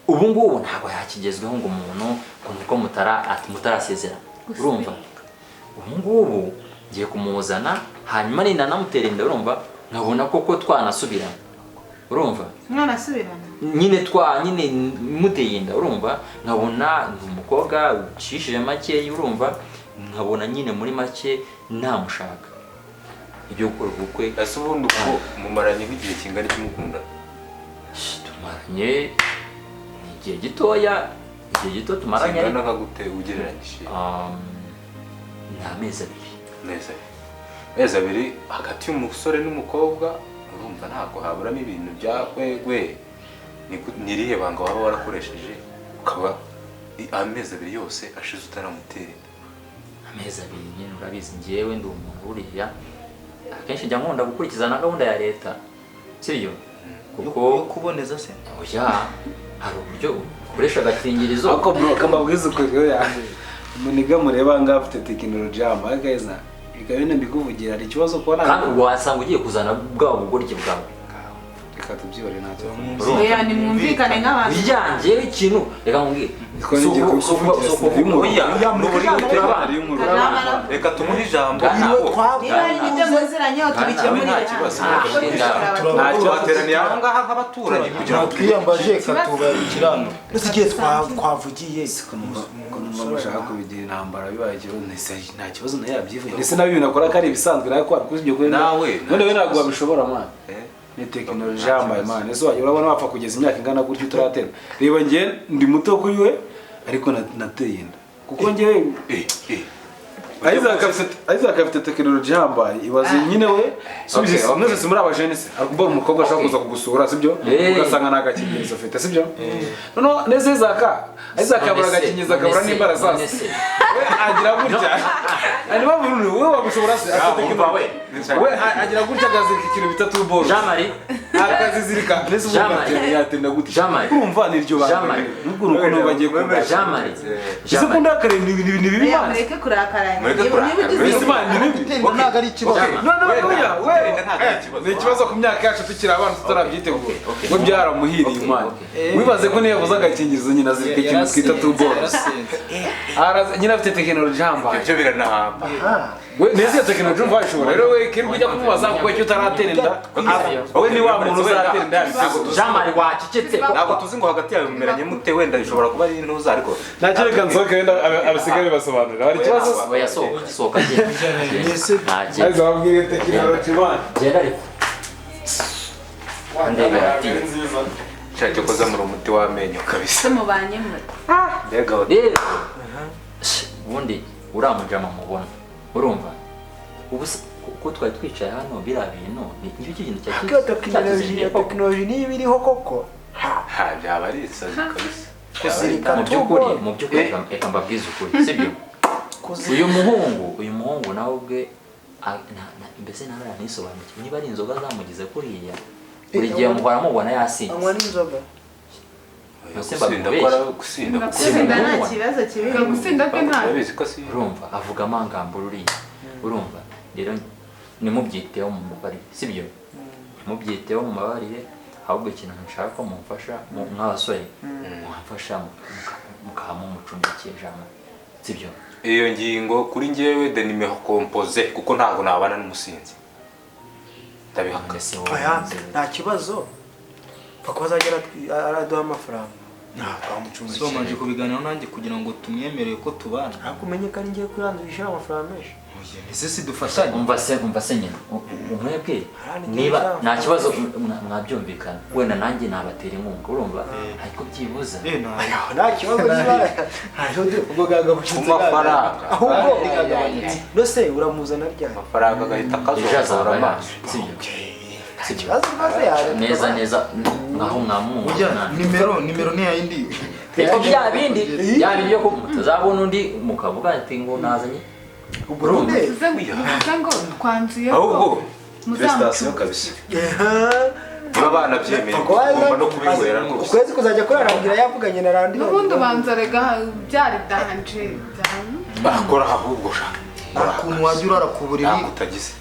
ubu ngubu ntabwo yakigezweho ngo umuntu nuko mutarasezerana urumva ubu ngubu ngiye kumuzana hanyuma ninda namutera inda urumva nkabona koko twanasubirana urumva mwanasubirana nyine muteye inda urumva nkabona umukobwa ucishije make urumva nkabona nyine muri make namushaka ibyo gukora ubukwe ese ubundi uko mumaranye nk'igihe kingana cy'umukunda tumaranye igihe gito tumaranye kingana nka gute ugereranyije ni amezi abiri hagati y'umusore n'umukobwa urumva ntabwo haburamo ibintu bya kwegwe n'irihe banga waba warakoresheje ukaba amezi abiri yose ashize utaramutera amezi abiri nyine urabizi njyewe ndi umuntu buriya akenshi njya nkunda gukurikiza na gahunda ya leta sibyo kuko kuboneza se oya hari uburyo ukoresha agakingirizo ako bro kambabwiza ukwe yaje muniga mureba ngaho afite tekinoloji yamba guys ikabene mbikuvugira ari ikibazo kubona kandi wasanga ugiye kuzana bwa bugoryi bwawe reka tubyibare ntacyo oya ni mwumvikane nk'abantu bijyanje ikintu reka nkubwire reka tumuhe ijambo niba ari ibyo muziranye tubikemurira nta cyateraniye aha ngaha nk'abaturanyi kugira ngo twiyambaje katubarikirano n'igihe twavugiye bashaka kubigira intambara bibaye ikibazo nta kibazo nayo yabyivuye ndetse nabi binakora ko ari ibisanzwe nawe ko ibyo kuri nawe none we ntabwo wabishobora man ni tekinoloji yambaye man ese urabona wapfa kugeza imyaka ingana gutyo utaratera reba njye ndi muto kuri we ariko nateye inda kuko njyewe Isaac afite tekinoloji yambaye ibaze nyine we mwese si muri abajene se ariko umukobwa ashaka kuza kugusura sibyo ugasanga nta gakingirizo afite sibyo noneho neze Isaac abura agakingirizo akabura n'imbara zose we agira gutya niba burundu we wagushobora se we agira gutya agazirika ikintu bita tuboro Jean Marie akazizirika nese uvuga yatenda gutya urumva niryo bana nubwo nuko bagiye kumva Jean Marie ese kunda kare ni bibi mureke kurakara ntabwo ari ikibazo ni ikibazo ku myaka yacu tukiri abana tutarabyiteguye we byaramuhiriye umwana wibaze ko niyo yavuze agakingirizo nyine azirika ikintu twita tuboro nyine afite tekinoloji ihambaye ibyo biranahamba neza iyo tekinoloji umva wayishobora rero we kirirwa ujya kumubaza kuko icyo utaratera inda we ni wa muntu uzatera inda Jean Marie wacecetse ntabwo tuzi ngo hagati yawe mumeranye mute wenda bishobora kuba ari intuza ariko ntacyo reka nsohoke wenda abasigaye basobanurira hari ikibazo oya sohoka ntacyo babwire tekinoloji bana genda ariko ndebera ati cyo koza muri umuti w'amenyo kabisa mubanye mwe rero ubundi uramujama mubona urumva ubu ko twari twicaye hano biriya bintu ni icyo kintu tekinoloji niba iriho koko byaba ari isazi kabisa. mu by'ukuri reka mbabwize ukuri sibyo uyu muhungu nawe ubwe mbese nawe aranisobanukiwe niba ari inzoga zamugize kuriya buri gihe muhora mubona yasinze anywa n'inzoga gusinda nta kibazo kibiga gusinda bwe nta urumva avuga amagambo ruriya urumva rero nimubyiteho mu mubarire sibyo mubyiteho mu mabarire ahubwo ikintu nshaka ko mumfasha nk'abasore mumfasha mukamu mucumbikiye jambo sibyo iyo ngingo kuri njyewe de nimero composé kuko ntago nabana n'umusinzi ndabihakase nta kibazo pako bazagera araduha amafaranga so manje kubiganiraho nanjye kugira ngo tumwemerere ko tubana akumenyekana ngiye kurandurisha amafaranga menshi ese si dufatanye umva se nyine umwebwe niba nta kibazo mwabyumvikana wenda nanjye nabatera inkunga urumva ariko byibuza nta kibazo ubwo gaga bushinze amafaranga ahubwo nose uramuzana ryari amafaranga gahita kazora amaso ikibazo maze yare neza nkaho mwamwumva nimero ni yindi rero bya bindi byo mutazabona undi mukavuga ati ngo nazanye uburundi ngo twanzuye ahubwo prestation kabisa niba banabyemeye ugomba no kubinywera rwose ukwezi kuzajya kurarangira yavuganye na randi n'ubundi ubanza rega byari danje bakora ahubwo ukuntu wajya urara ku buriri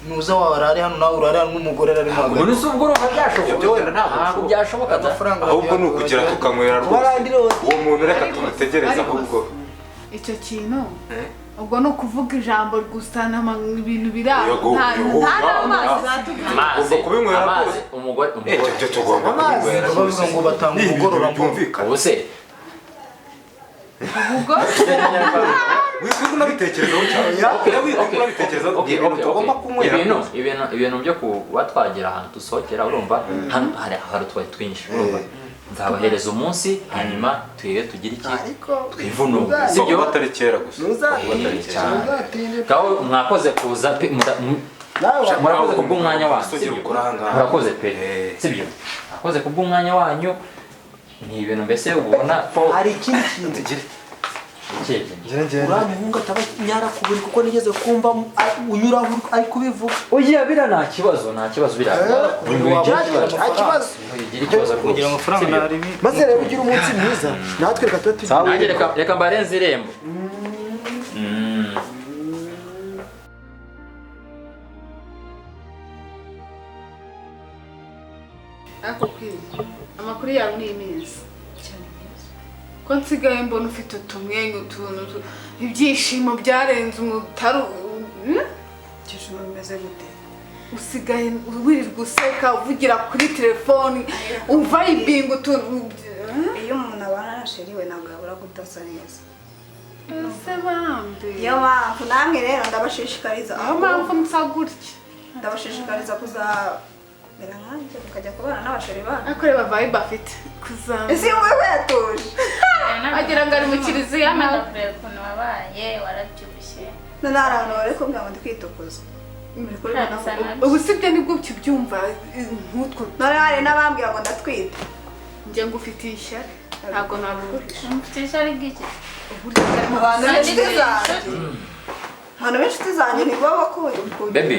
nuza warare hano nawe urare hano n'umugore ari mu muri se ubwo ntabwo byashoboka amafaranga ahubwo ni ukugira tukanywera rwose uwo muntu reka tumutegereza ahubwo icyo kintu ubwo ni ukuvuga ijambo gusa ibintu biri aho nta amazi amazi kubinywera amazi umugore icyo tugomba kubinywera bavuga ngo batanga umugorora byumvikana ubu se ubwo wikwiye unabitekerezaho cyane tugomba kunywera ibintu byo kuba twagera ahantu dusohokera urumva hano hari utwari twinshi urumva nzabahereza umunsi hanyuma twige tugire iki twivunura sibyo batari kera gusa gaho mwakoze kuza murakoze kubw'umwanya wanyu murakoze pe sibyo murakoze kubw'umwanya wanyu ni ibintu mbese ubona ko hari ikindi kintu uriya muhungu ataba nyara ku buri kuko nigeze kumva unyura ari kubivuga oya bira nta kibazo bira nta kibazo kugira amafaranga nari maze rero ugira umunsi mwiza natwe reka tuba reka mbarenze irembo ako amakuru yawe ni meza ko nsigaye mbona ufite utumwenyu utuntu ibyishimo byarenze umutaru ibyishimo bimeze gute usigaye wirirwa useka uvugira kuri telefoni umva ibingo utuntu iyo umuntu abana na sheri we ntabwo yabura kudasa neza ese bambe iyo mpamvu namwe rero ndabashishikariza aho mpamvu nsa gutya ndabashishikariza kuzamera nkanjye mukajya kubana n'abasheri banyu ariko reba vibe afite kuzamera ese wowe yatuje agira ngo ari mu kiliziya kureba ukuntu wabaye warabyibushye none hari abantu bari kumbwira ngo ndi kwitukuza ubu sibyo nibwo ubyumva nk'utwo none hari n'abambwira ngo ndatwite njye ngo ufitiye ishyari ntabwo nabuhisha mfite ishyari ry'iki abantu b'inshuti zanjye abantu b'inshuti zanjye ni bo bakunda baby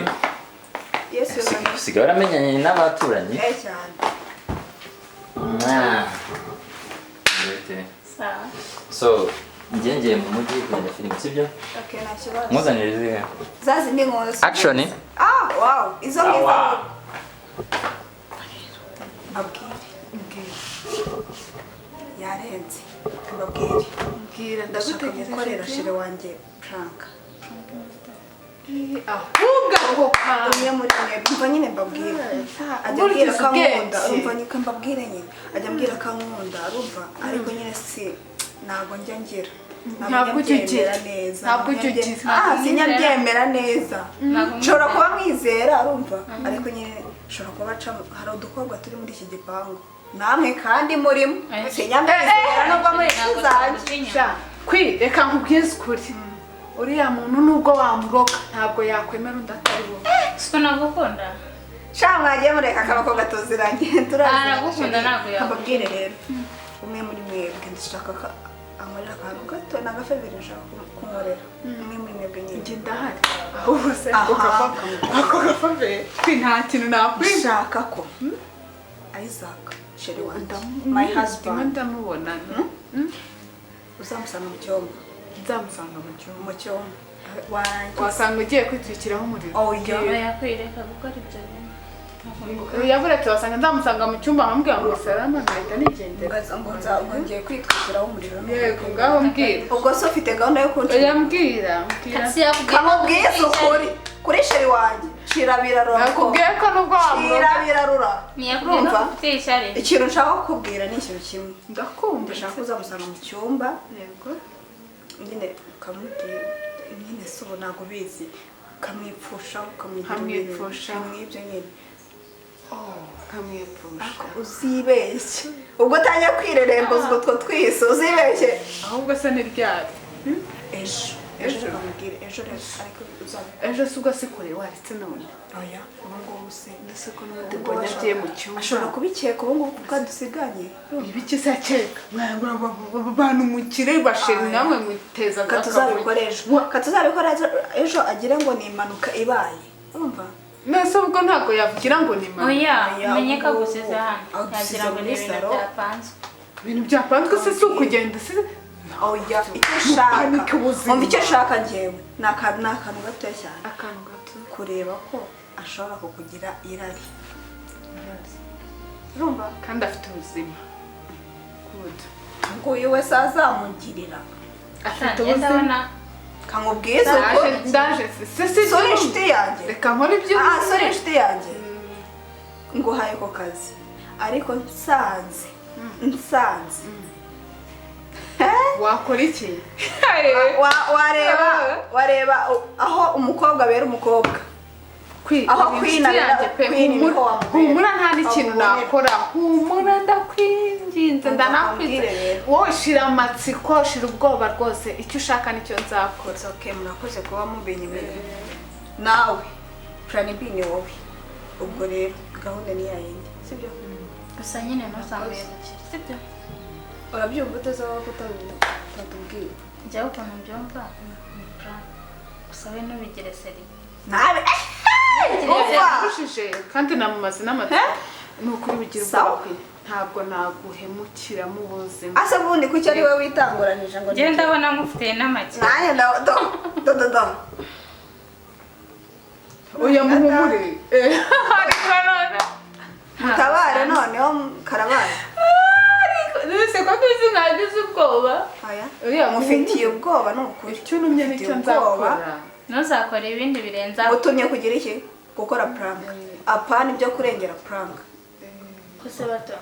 yesu usigaye waramenyanye n'abaturanyi cyane sawa so ngiye mu mujyi kugenda filime sibyo okay nta kibazo muzanire izihe zazi ni ngozo action wow izo ngizo yarenze mbabwire ndagutegeka gukorera shire wanjye prank ahubwo ako umwe muri mwe umva nyine mbabwire ajya ambwira kankunda umva nyine mbabwire nyine ajya ambwira kankunda arumva ariko nyine si ntabwo njya ngira ntabwo ubyemera neza ntabwo ubyemera sinyabyemera neza nshobora kuba mwizera arumva ariko nyine nshobora kuba hari udukobwa turi muri iki gipangu namwe kandi murimo sinyabyemera nubwo muri kizajya reka nkubwize ukuri uriya muntu nubwo wamuroga ntabwo yakwemera undi atari wowe siko nagukunda sha mwagiye mureka akabako gatuziranye aragukunda ntabwo yakubwire rero umwe muri mwebwe ndashaka ko amarira akantu gato n'agafebere nshaka kumurera umwe muri mwebwe nyine njye ndahari ahubwo se ako gafebere nta kintu nakwishaka ko Isaac sheri wanda my husband ndamubona uzamusanga mu cyombo nzamusanga mu cyombo wasanga ugiye kwitwikiraho umuriro yakwireka gukora ibyo bintu yaburetse wasanga nzamusanga mu cyumba nkamubwira ngo salama nkahita nigendera ngo ngiye kwitwikiraho umuriro yego ngaho mbwira ubwo se ufite gahunda yo kunshira yambwira kamubwiye ukuri kuri sheri wanjye shira birarura nakubwiye ko nubwo shira birarura niyakubwira kutishari ikintu nshaka kukubwira ni ikintu kimwe ndakunda ndashaka kuzamusanga mu cyumba yego nyine ukamubwira nyine se ubu ntabwo ubizi ukamwipfusha ukamwipfusha mwibyo nyine ukamwipfusha uzibeshye ubwo utangiye kwirerembuza utwo twise uzibeshye ahubwo se ni ryari ejo bamubwire ejo rero ariko ejo si ubwo se kure waretse none oya ubu ngubu se ndetse ko n'ubundi mbonye agiye mu cyumba ashobora kubikeka ubu ngubu kuko dusiganye ibiki se akeka abantu mukire bashira namwe muteza katuzabikora ejo agire ngo ni impanuka ibaye urumva nese ubwo ntabwo yavugira ngo ni impanuka oya umenye ko agusize hano yagira ngo ni ibintu byapanzwe ibintu byapanzwe se si ukugenda se oya icyo ushaka umva icyo ushaka njyewe ni akantu gatoya cyane akantu gato kureba ko ashobora kukugira irari urumva kandi afite ubuzima nguyu wese azamugirira afite ubuzima kamubwiza uko ndaje sori inshuti yanjye reka nkora ibyo sori inshuti yanjye nguhaye ko kazi ariko nsanze wakora iki wareba aho umukobwa abera umukobwa aho humura nta n'ikintu nakora humura ndakwinginze ndanakwinze wowe shira amatsiko shira ubwoba rwose icyo ushaka nicyo nzakora murakoze kuba mubenye nawe plan B ni wowe ubwo rero gahunda ni yayindi sibyo gusa nyine ntuzamwibukire sibyo urabyumva utazaba kutatubwira njyewe ukuntu mbyumva gusa we ntubigire seri nawe ushije kandi namumaze n'amatsiko ni ukuri bigira ubwoba kwe ntabwo naguhemukira mu buzima ase bundi kuki ari we witanguranije ngo njye ndabona ngufitiye n'amake nanjye do oya muhumure ariko none mutabare noneho karabaye nese ko tuzi mwagize ubwoba oya mufitiye ubwoba ni ukuri icyo numye nicyo nzakora ntuzakora ibindi birenze utumye kugira iki gukora prank apana ibyo kurengera prank gusa bato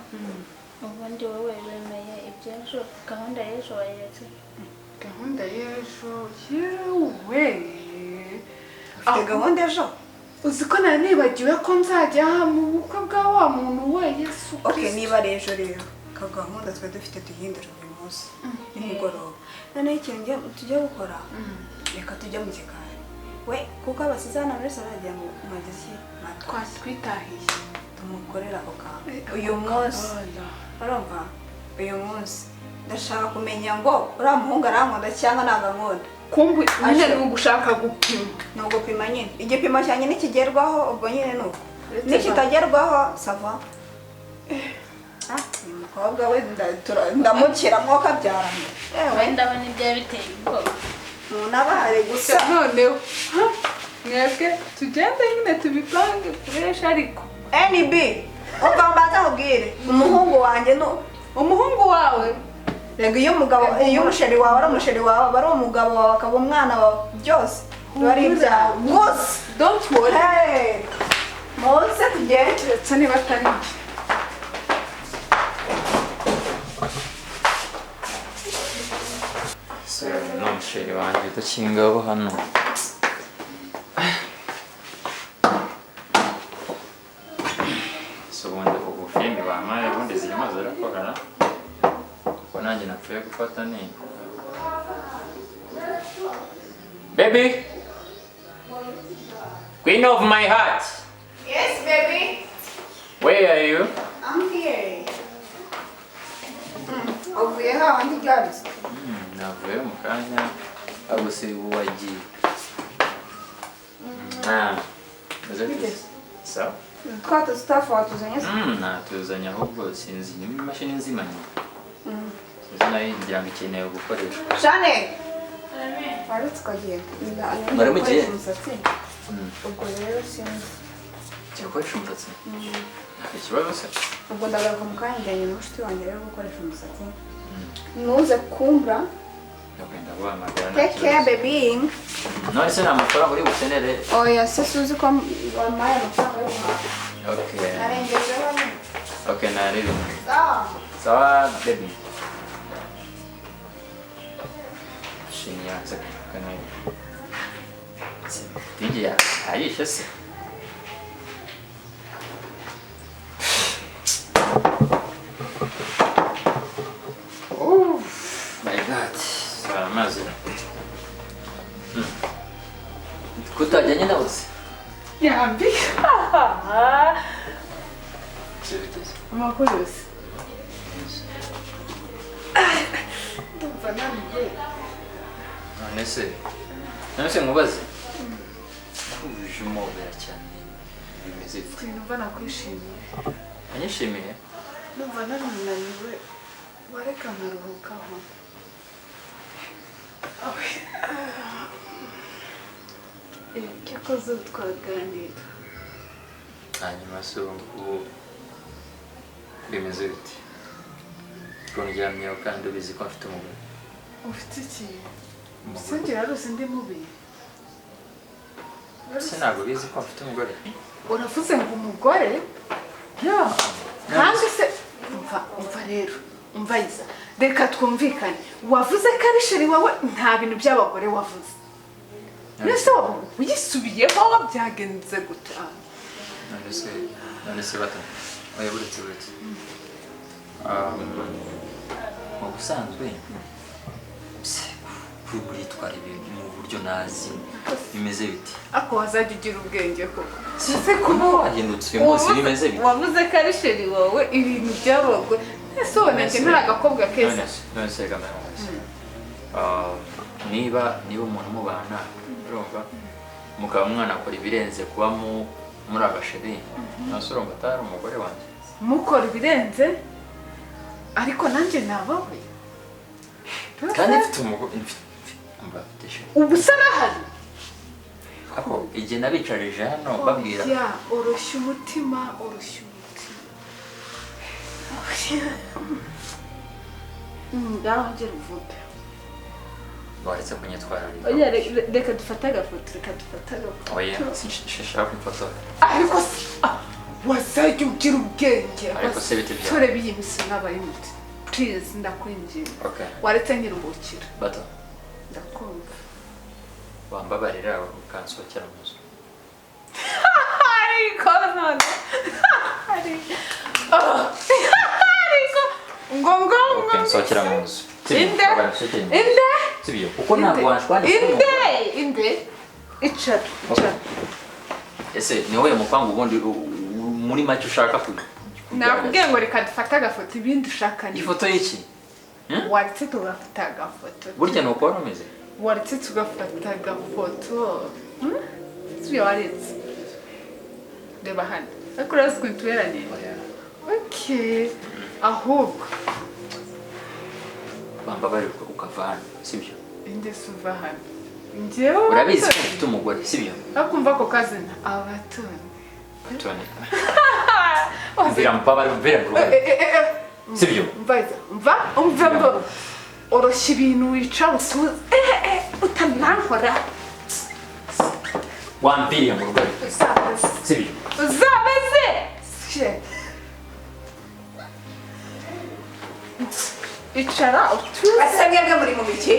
ubundi wowe wemeye iby'ejo gahunda y'ejo wayiretse gahunda y'ejo yewe ufite gahunda ejo uzi ko nari nibagiwe ko nzajya mu bukwe bwa wa muntu we Yesu Kristo niba ari ejo rero ka gahunda twe dufite duhindura buri munsi nimugoroba noneho ikintu tujya gukora reka tujya mu gikari we kuko abasizana muri salo yagiye mu magezi twitahiye tumukorera ako kantu uyu munsi urumva uyu munsi ndashaka kumenya ngo uriya muhungu arankunda cyangwa ntabwo ankunda kumbu nyine ni ugushaka gupima ni ugupima nyine igipimo cyanjye nikigerwaho ubwo nyine ni uko nikitagerwaho sava uyu mukobwa we ndamukira mwuka byaranye wenda abona ibyo biteye ubwoba munabare gusa noneho mwebwe tugende nyine tubipange fureshi ariko NB umva mbaza nkubwire umuhungu wanjye umuhungu wawe rega iyo umugabo iyo umusheri wawe ari umusheri wawe aba ari umugabo wawe akaba umwana wawe byose biba ari ibyawe gusa don't worry muze tugende ndetse niba atari ibyo ni umusheri wanjye udakingabo hano si ubundi ubufimbi bampaye ubundi zirimo zirakogana kuko nanjye napfuye gufata neza baby queen of my heart yes baby. Where are you? I'm here. Uvuye hahandi ryarutse. Navuye mu kanya abuse wagiye. Sawa? Twata staff watuzanye. Natuzanye ahubwo sinzi imashini nzimanye. Sinzi nayo ngira ngo ikeneye gukoreshwa. Shane. Warutse kagenda. Bari mu gihe. Ubwo rero sinzi. Cyakoresha umusatsi? Ikibazo se? Ubwo ndagaruka mu kanya njyanye n'umushuti wanjye rero gukoresha umusatsi. Nuze kumbura. Take care, baby. None se nta mafaranga uri bukenere? Oya se suzi ko wampaye amafaranga yo guhaha. Okay. Narengeje bane. Okay, narebe. Sawa. Sawa, baby. Shinya kana. Tingi ya, ayisha se. Oh my god. Amazi. Kutajyanye nawe se? Yambi. Chebiteze. Amakuru yose. Ndumva naniwe. None se nkubaze? Uje umobera cyane. Bimeze bite? Ndumva nakwishimiye. Anyishimiye? Ndumva nananiwe. Wareka nkaruhukaho. Cyakoze twaganira. Hanyuma se ubu bimeze bite? Kundyamyeho kandi ubizi ko mfite umugore. Ufite iki? Singira rose ndi mubi. Se ntabwo ubizi ko mfite umugore? Uravuze ngo umugore? Ya. Kandi se umva rero. Umva Iza. Reka twumvikane. Wavuze ko ari sheri wawe nta bintu by'abagore wavuze. Nese wabo uyisubiyeho byagenze gute? None se bata. Oya buretse. Mu busanzwe kuri twari ibintu mu buryo nazi bimeze biti. Ako wazajya ugira ubwenge koko. Sise kuba wahindutse uyu munsi bimeze biti. Wavuze ko ari sheri wawe ibintu by'abagore. Ese wonetse ntara gakobwa keza. None se gamara. Niba umuntu mubana urumva mukaba umwana akora ibirenze kuba muri agasheri nasoro mbatara umugore wanjye. Mukora ibirenze ariko nanjye nabawe. Kandi mfite umugore ubu se nahari. Ako igihe nabicarije hano babwira. Ya oroshya umutima. Ngaho ngera uvuge. Waretse kunyitwara. Oya reka dufate agafoto. Oya sinshaka ifoto. Ariko wazajya ugira ubwenge. Ariko se biti bya. Turebe iyi misi n'abayimutse. Please ndakwinginze. Okay. Waretse nyiruhukira. Bato. Ndakumva. Wambabarira ukansohokera mu nzu. Ariko none. Ariko ngo. Ukansohokera mu nzu. Inde. Sibiyo kuko ntabwo wanshwana. Inde. Icara. Ese ni wowe mupangu ubundi muri make ushaka kugira. Nakubwiye ngo reka dufate agafoto ibindi ushaka ni. Ifoto y'iki? Waretse tugafata agafoto. Burya nuko warumeze. Waretse tugafata agafoto. Sibiyo waretse. Reba hano. Ariko urazi kuntuberanye. Okay. Ahubwo. Wambabarira ukava hano, sibyo? Inde suva hano. Njyewe urabizi ko ufite umugore, sibyo? Akumva ko kazina abatoni. Batoni. Mvira mpabara mvira ngurubare. Sibyo? Umva. Oroshya ibintu wicara utuze. Utanankora. Wambiriye mu rugari. Sibyo? Uzabeze. Icara utuze. Asa mwebwe muri mu biki?